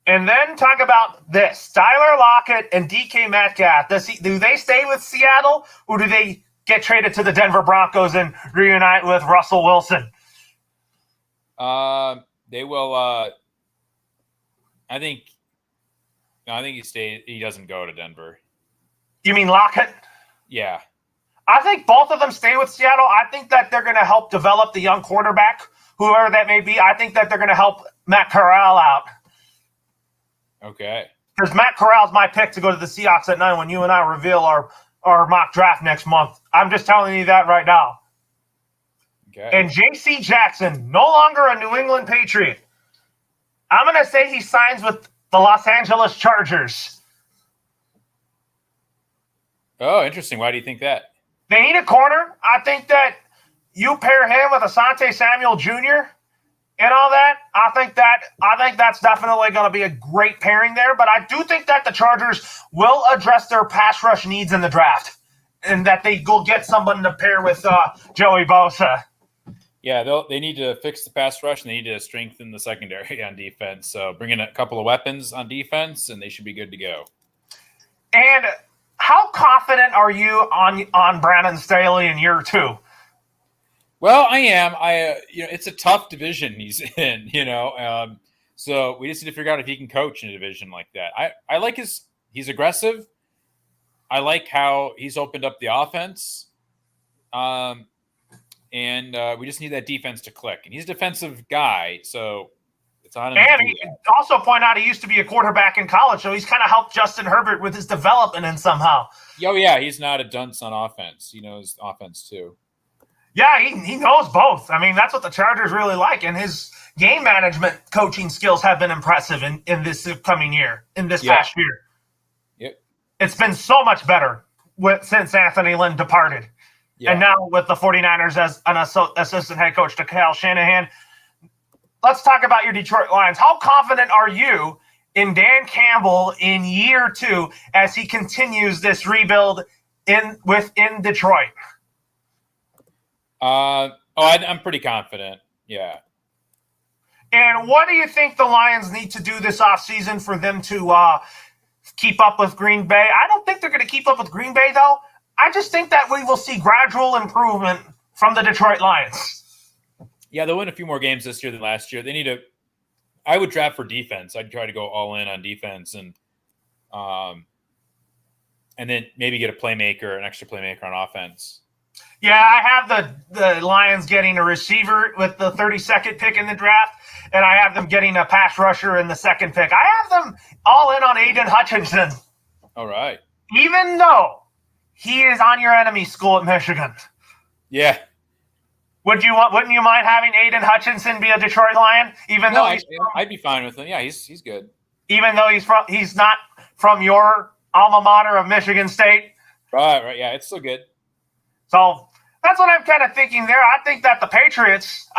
And then talk about this. Tyler Lockett and DK Metcalf. Do they stay with Seattle, or do they get traded to the Denver Broncos and reunite with Russell Wilson? They will. I think he stays. He doesn't go to Denver. You mean Lockett? Yeah. I think both of them stay with Seattle. I think that they're going to help develop the young quarterback, whoever that may be. I think that they're going to help Matt Corral out. Okay. Because Matt Corral's my pick to go to the Seahawks at 9 when you and I reveal our mock draft next month. I'm just telling you that right now. Okay. And J.C. Jackson, no longer a New England Patriot. I'm going to say he signs with the Los Angeles Chargers. Oh, interesting. Why do you think that? They need a corner. I think that you pair him with Asante Samuel Jr. and all that. I think that's definitely going to be a great pairing there. But I do think that the Chargers will address their pass rush needs in the draft, and that they go get someone to pair with Joey Bosa. Yeah, they need to fix the pass rush, and they need to strengthen the secondary on defense. So bring in a couple of weapons on defense, and they should be good to go. And how confident are you on Brandon Staley in year 2? Well, I am. It's a tough division he's in. So we just need to figure out if he can coach in a division like that. I like he's aggressive. I like how he's opened up the offense. And we just need that defense to click. And he's a defensive guy, so it's on him. And he also point out he used to be a quarterback in college, so he's kind of helped Justin Herbert with his development and somehow. Oh, yeah, he's not a dunce on offense. He knows offense, too. Yeah, he knows both. I mean, that's what the Chargers really like, and his game management coaching skills have been impressive in this upcoming year, in this past year. Yep. It's been so much better since Anthony Lynn departed. Yeah. And now with the 49ers as an assistant head coach to Kyle Shanahan. Let's talk about your Detroit Lions. How confident are you in Dan Campbell in year 2 as he continues this rebuild within Detroit? I'm pretty confident. Yeah. And what do you think the Lions need to do this offseason for them to keep up with Green Bay? I don't think they're going to keep up with Green Bay, though. I just think that we will see gradual improvement from the Detroit Lions. Yeah, they'll win a few more games this year than last year. They need to – I would draft for defense. I'd try to go all in on defense and then maybe get an extra playmaker on offense. Yeah, I have the Lions getting a receiver with the 32nd pick in the draft, and I have them getting a pass rusher in the 2nd pick. I have them all in on Aiden Hutchinson. All right. Even though he is on your enemy school at Michigan. Yeah. Wouldn't you mind having Aiden Hutchinson be a Detroit Lion? I'd be fine with him. Yeah, he's good. Even though he's not from your alma mater of Michigan State. Right. Yeah, it's still good. So that's what I'm kind of thinking there. I think that the Patriots.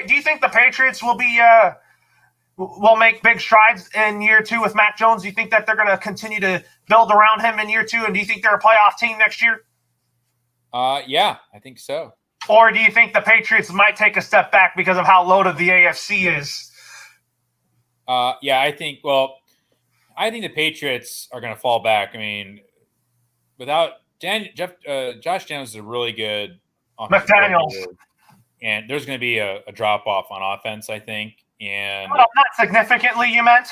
Do you think the Patriots will make big strides in year 2 with Mac Jones? Do you think that they're going to continue to build around him in year 2? And do you think they're a playoff team next year? Yeah, I think so. Or do you think the Patriots might take a step back because of how loaded the AFC is? Yeah, I think the Patriots are going to fall back. I mean, without Josh Daniels is a really good McDaniels. And there's going to be a drop-off on offense, I think. And not significantly, you meant?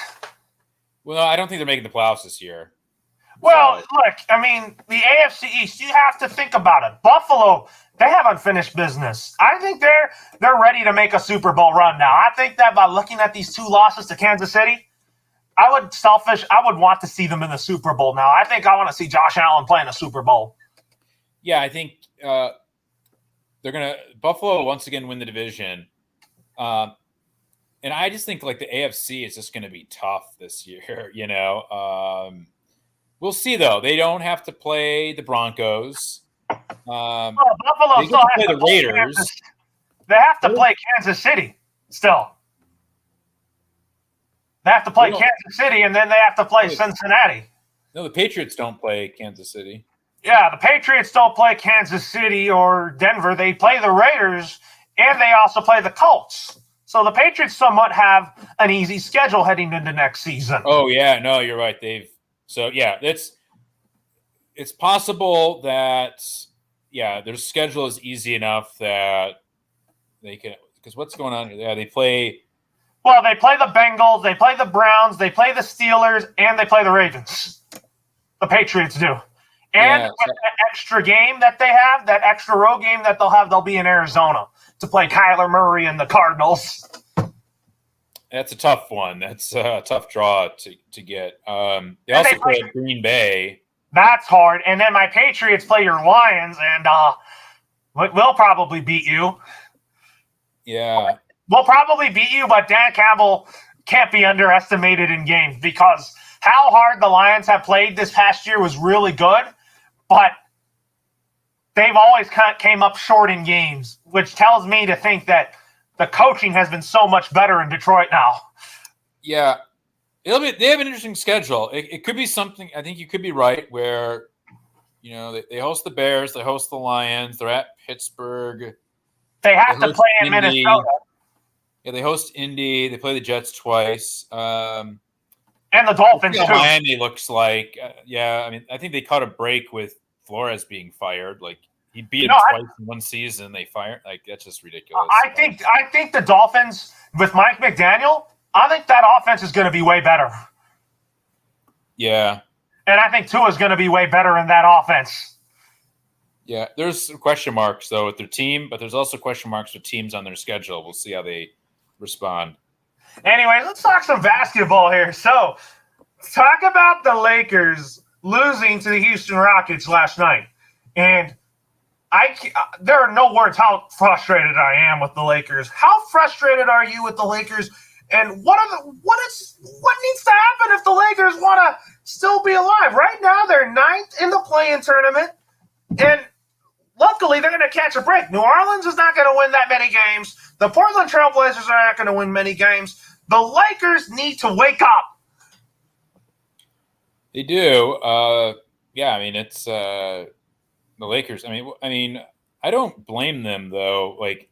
Well, no, I don't think they're making the playoffs this year. Well, look, I mean, the AFC East, you have to think about it. Buffalo, they have unfinished business. I think they're ready to make a Super Bowl run now. I think that by looking at these 2 losses to Kansas City, I would want to see them in the Super Bowl now. I think I want to see Josh Allen play in a Super Bowl. Yeah, I think they're going to – Buffalo once again win the division. And I just think, like, the AFC is just going to be tough this year, you know. We'll see, though. They don't have to play the Broncos. Buffalo still has to play the Raiders. They have to play Kansas City still. They have to play Kansas City, and then they have to play Cincinnati. No, the Patriots don't play Kansas City. Yeah, the Patriots don't play Kansas City or Denver. They play the Raiders, and they also play the Colts. So the Patriots somewhat have an easy schedule heading into next season. Oh, yeah. No, you're right. It's possible that, their schedule is easy enough that they can – because what's going on? Yeah, they play – well, they play the Bengals, they play the Browns, they play the Steelers, and they play the Ravens. The Patriots do. And with that extra game that they have, that extra road game that they'll be in Arizona to play Kyler Murray and the Cardinals. That's a tough one. That's a tough draw to get. They also play Green Bay. That's hard. And then my Patriots play your Lions, and we'll probably beat you. Yeah. We'll probably beat you, but Dan Campbell can't be underestimated in games because how hard the Lions have played this past year was really good, but they've always came up short in games, which tells me to think that the coaching has been so much better in Detroit now. Yeah. They have an interesting schedule. It could be something, I think you could be right, where, you know, they host the Bears, they host the Lions, they're at Pittsburgh. They have to play in Minnesota. Yeah, they host Indy. They play the Jets twice. And the Dolphins, too. Miami looks like, I mean, I think they caught a break with Flores being fired. Like, he beat him twice in one season. They fired. Like, that's just ridiculous. I think the Dolphins, with Mike McDaniel, I think that offense is going to be way better. Yeah. And I think Tua's going to be way better in that offense. Yeah, there's some question marks, though, with their team, but there's also question marks with teams on their schedule. We'll see how they respond. Anyways, let's talk some basketball here. So, talk about the Lakers losing to the Houston Rockets last night. And there are no words how frustrated I am with the Lakers. How frustrated are you with the Lakers? And what needs to happen if the Lakers want to still be alive? Right now, they're 9th in the play-in tournament, and luckily they're going to catch a break. New Orleans is not going to win that many games. The Portland Trail Blazers are not going to win many games. The Lakers need to wake up. They do. Yeah, I mean, it's the Lakers. I don't blame them though. Like,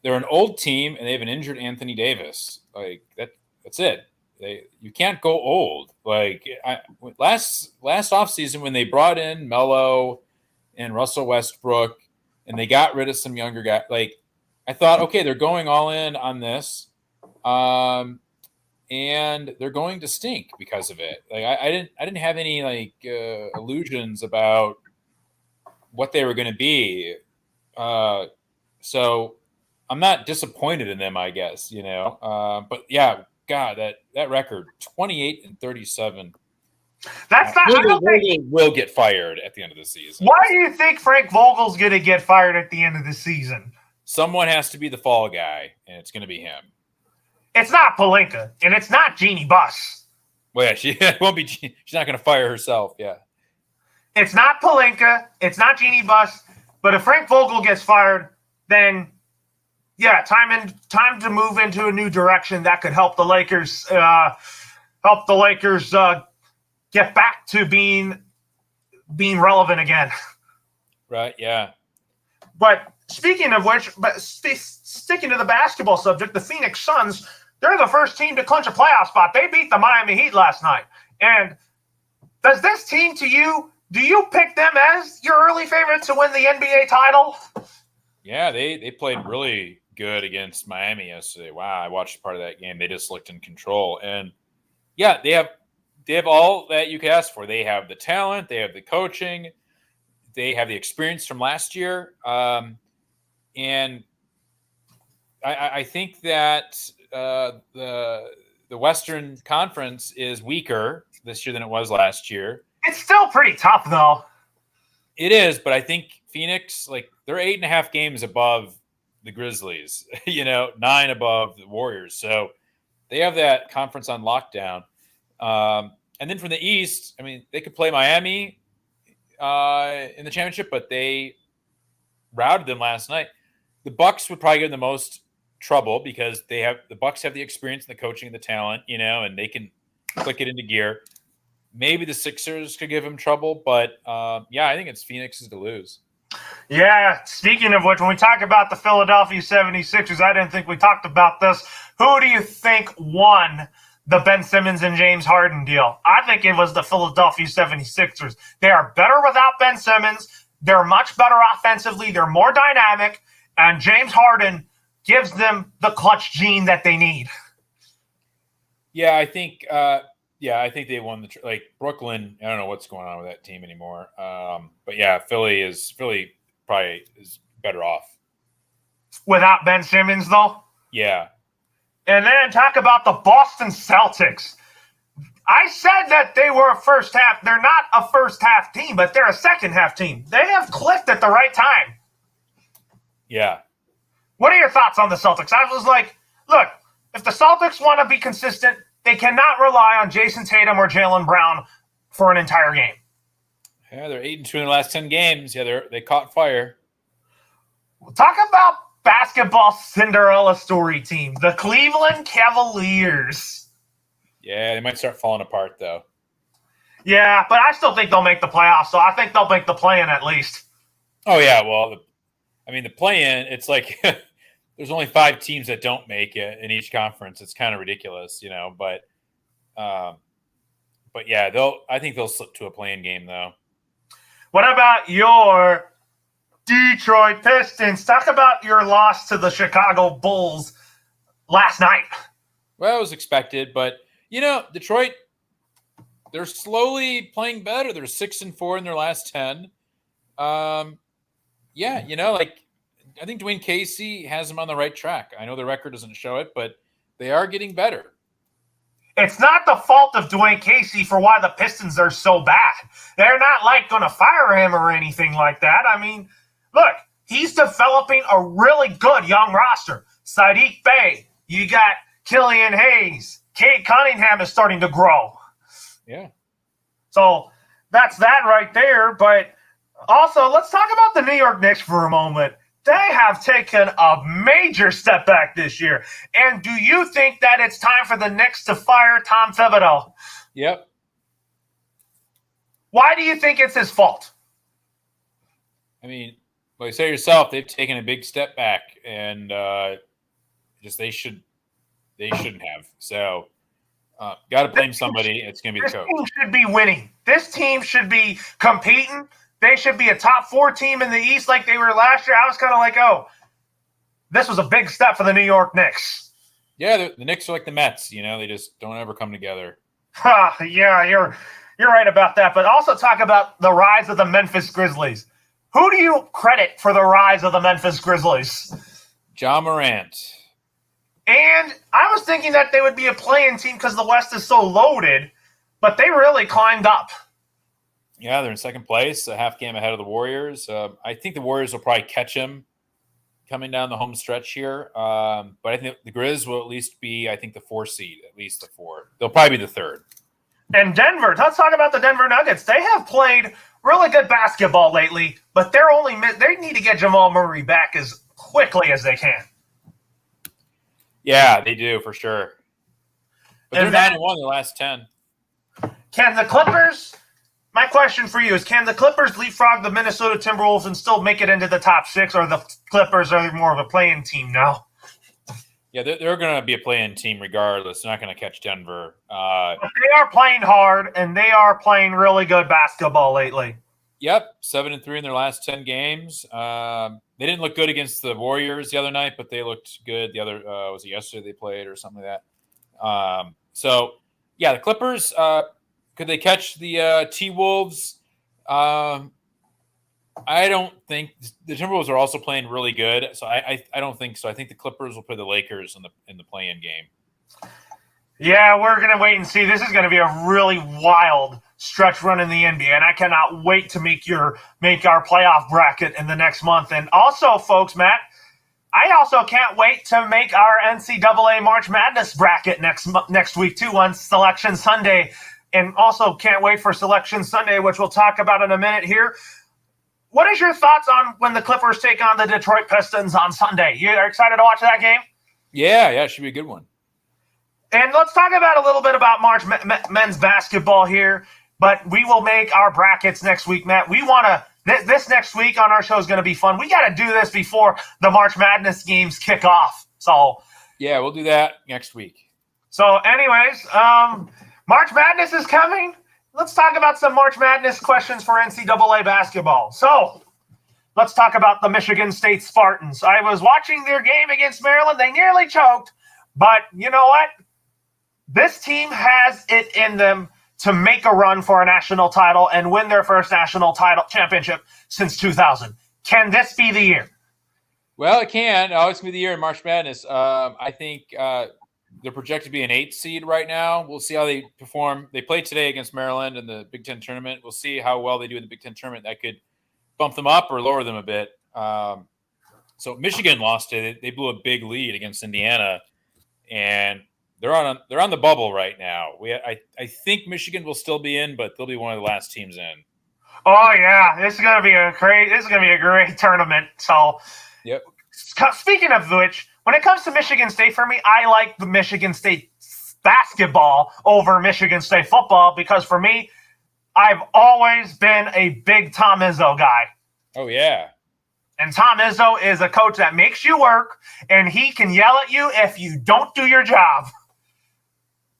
they're an old team and they have an injured Anthony Davis. Like that's it. You can't go old. Like last offseason when they brought in Melo and Russell Westbrook and they got rid of some younger guys. Like, I thought, okay, they're going all in on this. And they're going to stink because of it. Like I didn't have any illusions about what they were going to be. So I'm not disappointed in them, I guess, but yeah, God, that record 28-37. That's not. I don't think. Will get fired at the end of the season. Why do you think Frank Vogel's going to get fired at the end of the season? Someone has to be the fall guy, and it's going to be him. It's not Pelinka, and it's not Jeannie Buss. Well, yeah, she won't be. She's not going to fire herself. Yeah. It's not Pelinka. It's not Jeannie Buss. But if Frank Vogel gets fired, then yeah, time to move into a new direction that could help the Lakers. Get back to being relevant again. Right. Yeah. But speaking of which, sticking to the basketball subject, the Phoenix Suns, they're the first team to clinch a playoff spot. They beat the Miami Heat last night. And does this team do you pick them as your early favorite to win the NBA title? Yeah, they played really good against Miami yesterday. Wow, I watched part of that game. They just looked in control. And yeah, they have all that you could ask for. They have the talent, they have the coaching, they have the experience from last year. And I think that the Western Conference is weaker this year than it was last year. It's still pretty tough, though. It is, but I think Phoenix, they're 8.5 games above the Grizzlies, 9 above the Warriors. So they have that conference on lockdown. And then from the East, I mean, they could play Miami in the championship, but they routed them last night. The Bucks would probably give them the most trouble because the Bucks have the experience and the coaching and the talent, and they can click it into gear. Maybe the Sixers could give him trouble, but yeah, I think it's Phoenix's to lose. Yeah, speaking of which, when we talk about the Philadelphia 76ers, I didn't think we talked about this. Who do you think won the Ben Simmons and James Harden deal? I think it was the Philadelphia 76ers. They are better without Ben Simmons. They're much better offensively. They're more dynamic, and James Harden gives them the clutch gene that they need. Yeah, I think they won Brooklyn. I don't know what's going on with that team anymore. But yeah, Philly probably is better off without Ben Simmons, though. Yeah. And then talk about the Boston Celtics. I said that they were a first half. They're not a first half team, but they're a second half team. They have clicked at the right time. Yeah. What are your thoughts on the Celtics? I was like, look, if the Celtics want to be consistent, they cannot rely on Jason Tatum or Jaylen Brown for an entire game. Yeah, they're 8-2 in the last 10 games. Yeah, they caught fire. We'll talk about basketball Cinderella story team, the Cleveland Cavaliers. Yeah, they might start falling apart, though. Yeah, but I still think they'll make the playoffs, so I think they'll make the play-in at least. Oh, yeah, well, the play-in, it's like there's only 5 teams that don't make it in each conference. It's kind of ridiculous, but yeah, I think they'll slip to a play-in game, though. What about your Detroit Pistons? Talk about your loss to the Chicago Bulls last night. Well, it was expected, but Detroit, they're slowly playing better. They're 6-4 in their last 10. Yeah, I think Dwayne Casey has them on the right track. I know the record doesn't show it, but they are getting better. It's not the fault of Dwayne Casey for why the Pistons are so bad. They're not going to fire him or anything like that. I mean, look, he's developing a really good young roster. Sadiq Bey, you got Killian Hayes. Kate Cunningham is starting to grow. Yeah. So that's that right there. But also, let's talk about the New York Knicks for a moment. They have taken a major step back this year. And do you think that it's time for the Knicks to fire Tom Thibodeau? Yep. Why do you think it's his fault? I mean, like you say yourself, they've taken a big step back, and just they shouldn't have. So, got to blame somebody. It's going to be the This coach. team should be winning. This team should be competing. They should be a top 4 team in the East like they were last year. I was kind of like, oh, this was a big step for the New York Knicks. Yeah, the Knicks are like the Mets. You know, they just don't ever come together. Yeah, you're right about that. But also talk about the rise of the Memphis Grizzlies. Who do you credit for the rise of the Memphis Grizzlies? Ja Morant. And I was thinking that they would be a play-in team because the West is so loaded, but they really climbed up. Yeah, they're in second place, a half game ahead of the Warriors. I think the Warriors will probably catch them coming down the home stretch here. But I think the Grizz will at least be, I think, the 4 seed, at least the 4. They'll probably be the 3rd. And Denver, let's talk about the Denver Nuggets. They have played really good basketball lately, but they need to get Jamal Murray back as quickly as they can. Yeah, they do for sure. But they're 9-1 in the last 10. Can the Clippers? My question for you is: can the Clippers leapfrog the Minnesota Timberwolves and still make it into the top 6, or the Clippers are more of a play-in team now? Yeah, they're going to be a play-in team regardless. They're not going to catch Denver. But they are playing hard, and they are playing really good basketball lately. Yep, 7-3 in their last 10 games. They didn't look good against the Warriors the other night, but they looked good. The other was it yesterday they played or something like that. So yeah, the Clippers. Could they catch the T-Wolves? I don't think the Timberwolves are also playing really good, so I don't think so. I think the Clippers will play the Lakers in the play-in game. Yeah, we're gonna wait and see. This is gonna be a really wild stretch run in the NBA, and I cannot wait to make our playoff bracket in the next month. And also, folks, Matt, I also can't wait to make our NCAA March Madness bracket next week too on Selection Sunday, and also can't wait for Selection Sunday, which we'll talk about in a minute here. What is your thoughts on when the Clippers take on the Detroit Pistons on Sunday? You are excited to watch that game? Yeah, it should be a good one. And let's talk about a little bit about March men's basketball here, but we will make our brackets next week, Matt. We want to this next week on our show is going to be fun. We got to do this before the March Madness games kick off. So yeah, we'll do that next week. So anyways, March Madness is coming. Let's talk about some March Madness questions for NCAA basketball. So let's talk about the Michigan State Spartans. I was watching their game against Maryland. They nearly choked, but you know what? This team has it in them to make a run for a national title and win their first national title championship since 2000. Can this be the year? Well, it can. Oh, it's going to be the year in March Madness. I think they're projected to be an 8 seed right now. We'll see how they perform. They played today against Maryland in the Big Ten tournament. We'll see how well they do in the Big Ten tournament. That could bump them up or lower them a bit. So Michigan lost it. They blew a big lead against Indiana, and they're on the bubble right now. I think Michigan will still be in, but they'll be one of the last teams in. Oh yeah, this is gonna be a great tournament. So, yep. Speaking of which, when it comes to Michigan State, for me, I like the Michigan State basketball over Michigan State football because for me, I've always been a big Tom Izzo guy. Oh yeah. And Tom Izzo is a coach that makes you work, and he can yell at you if you don't do your job.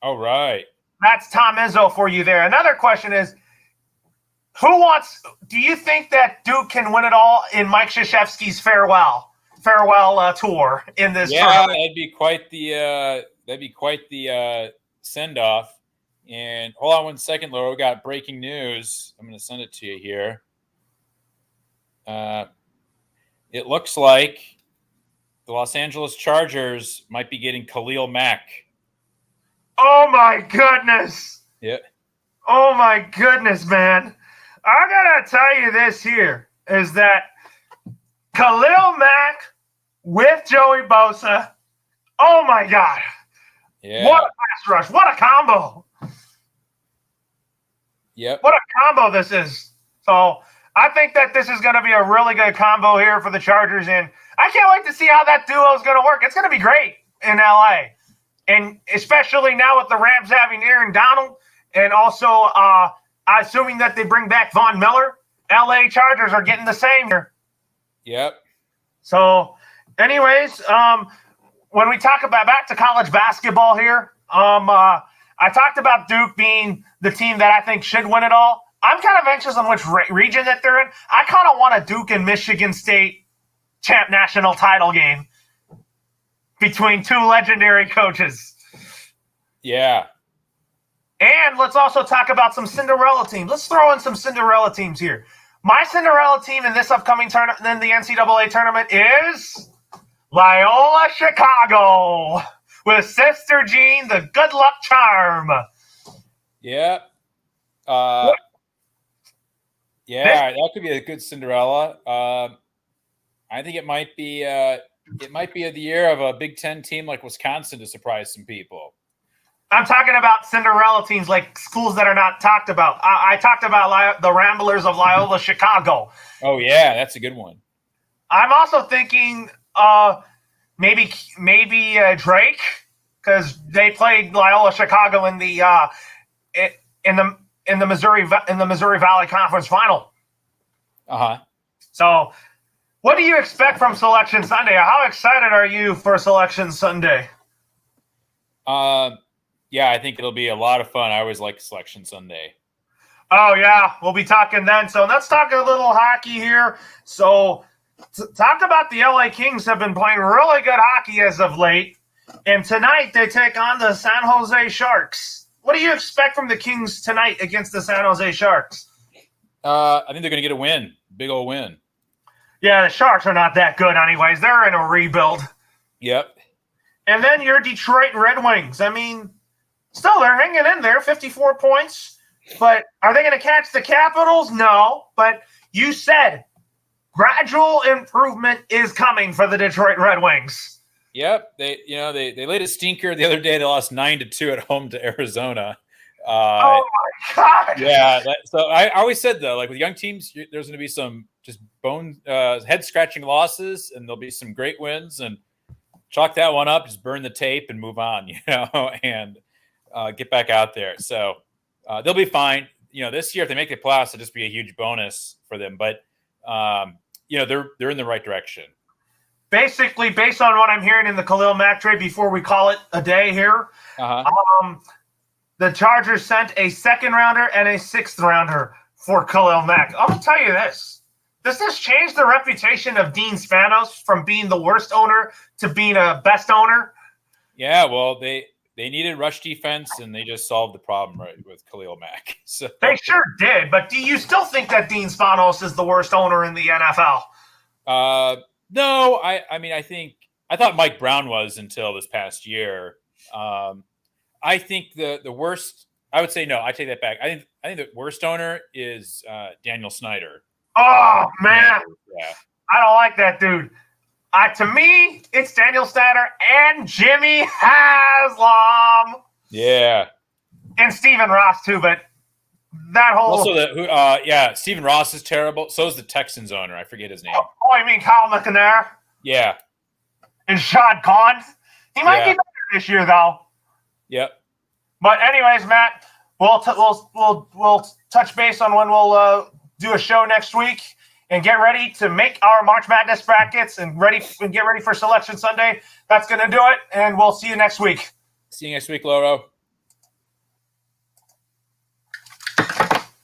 All right. That's Tom Izzo for you there. Another question is, do you think that Duke can win it all in Mike Krzyzewski's farewell tour in this tournament? That'd be quite the send off. And hold on one second, Laura. We got breaking news. I'm going to send it to you here. It looks like the Los Angeles Chargers might be getting Khalil Mack. Oh my goodness! Yeah. Oh my goodness, man! I gotta tell you this here is that Khalil Mack with Joey Bosa. Oh my God! Yeah. What a pass rush! What a combo! Yep. What a combo this is! So I think that this is going to be a really good combo here for the Chargers, and I can't wait to see how that duo is going to work. It's going to be great in LA, and especially now with the Rams having Aaron Donald, and also I assuming that they bring back Von Miller, LA Chargers are getting the same here. Yep. So, anyways, when we talk about back to college basketball here, I talked about Duke being the team that I think should win it all. I'm kind of anxious on which region that they're in. I kind of want a Duke and Michigan State champ national title game between two legendary coaches. Yeah. And let's also talk about some Cinderella teams. Let's throw in some Cinderella teams here. My Cinderella team in this upcoming tournament, in the NCAA tournament, is Loyola Chicago with Sister Jean, the good luck charm. Yeah. That could be a good Cinderella. I think it might be the year of a Big Ten team like Wisconsin to surprise some people. I'm talking about Cinderella teams, like schools that are not talked about. I talked about the Ramblers of Loyola Chicago. Oh, yeah, that's a good one. I'm also thinking maybe Drake, because they played Loyola Chicago in the Missouri Valley Conference Final. So, what do you expect from Selection Sunday? How excited are you for Selection Sunday? Yeah, I think it'll be a lot of fun. I always like Selection Sunday. Oh, yeah. We'll be talking then. So let's talk a little hockey here. So talk about the LA Kings have been playing really good hockey as of late. And tonight they take on the San Jose Sharks. What do you expect from the Kings tonight against the San Jose Sharks? I think they're going to get a win. Big old win. Yeah, the Sharks are not that good anyways. They're in a rebuild. Yep. And then your Detroit Red Wings. I mean, still, they're hanging in there, 54 points. But are they going to catch the Capitals? No. But you said gradual improvement is coming for the Detroit Red Wings. Yep. They laid a stinker the other day. They lost 9-2 at home to Arizona. Oh, my God. Yeah. So I always said, though, like with young teams, there's going to be some just head-scratching losses, and there'll be some great wins. And chalk that one up, just burn the tape and move on, and get back out there. So they'll be fine. This year, if they make the playoffs, it'll just be a huge bonus for them. But, they're in the right direction. Basically, based on what I'm hearing in the Khalil Mack trade before we call it a day here, the Chargers sent a second-rounder and a sixth-rounder for Khalil Mack. I'm going to tell you this. Does this change the reputation of Dean Spanos from being the worst owner to being a best owner? Yeah, well, they needed rush defense, and they just solved the problem right with Khalil Mack. So they sure did. But do you still think that Dean Spanos is the worst owner in the NFL? No, I thought Mike Brown was until this past year. I think the worst. I would say no. I take that back. I think the worst owner is Daniel Snyder. Oh man, yeah. I don't like that dude. To me, it's Daniel Snyder and Jimmy Haslam. Yeah. And Stephen Ross too, but that whole also Stephen Ross is terrible. So is the Texans owner. I forget his name. Oh, you mean Kyle McNair? Yeah. And Sean Conn? He might be better this year though. Yep. But anyways, Matt, we'll touch base on when we'll do a show next week and get ready to make our March Madness brackets and get ready for Selection Sunday. That's going to do it, and we'll see you next week. See you next week, Loro.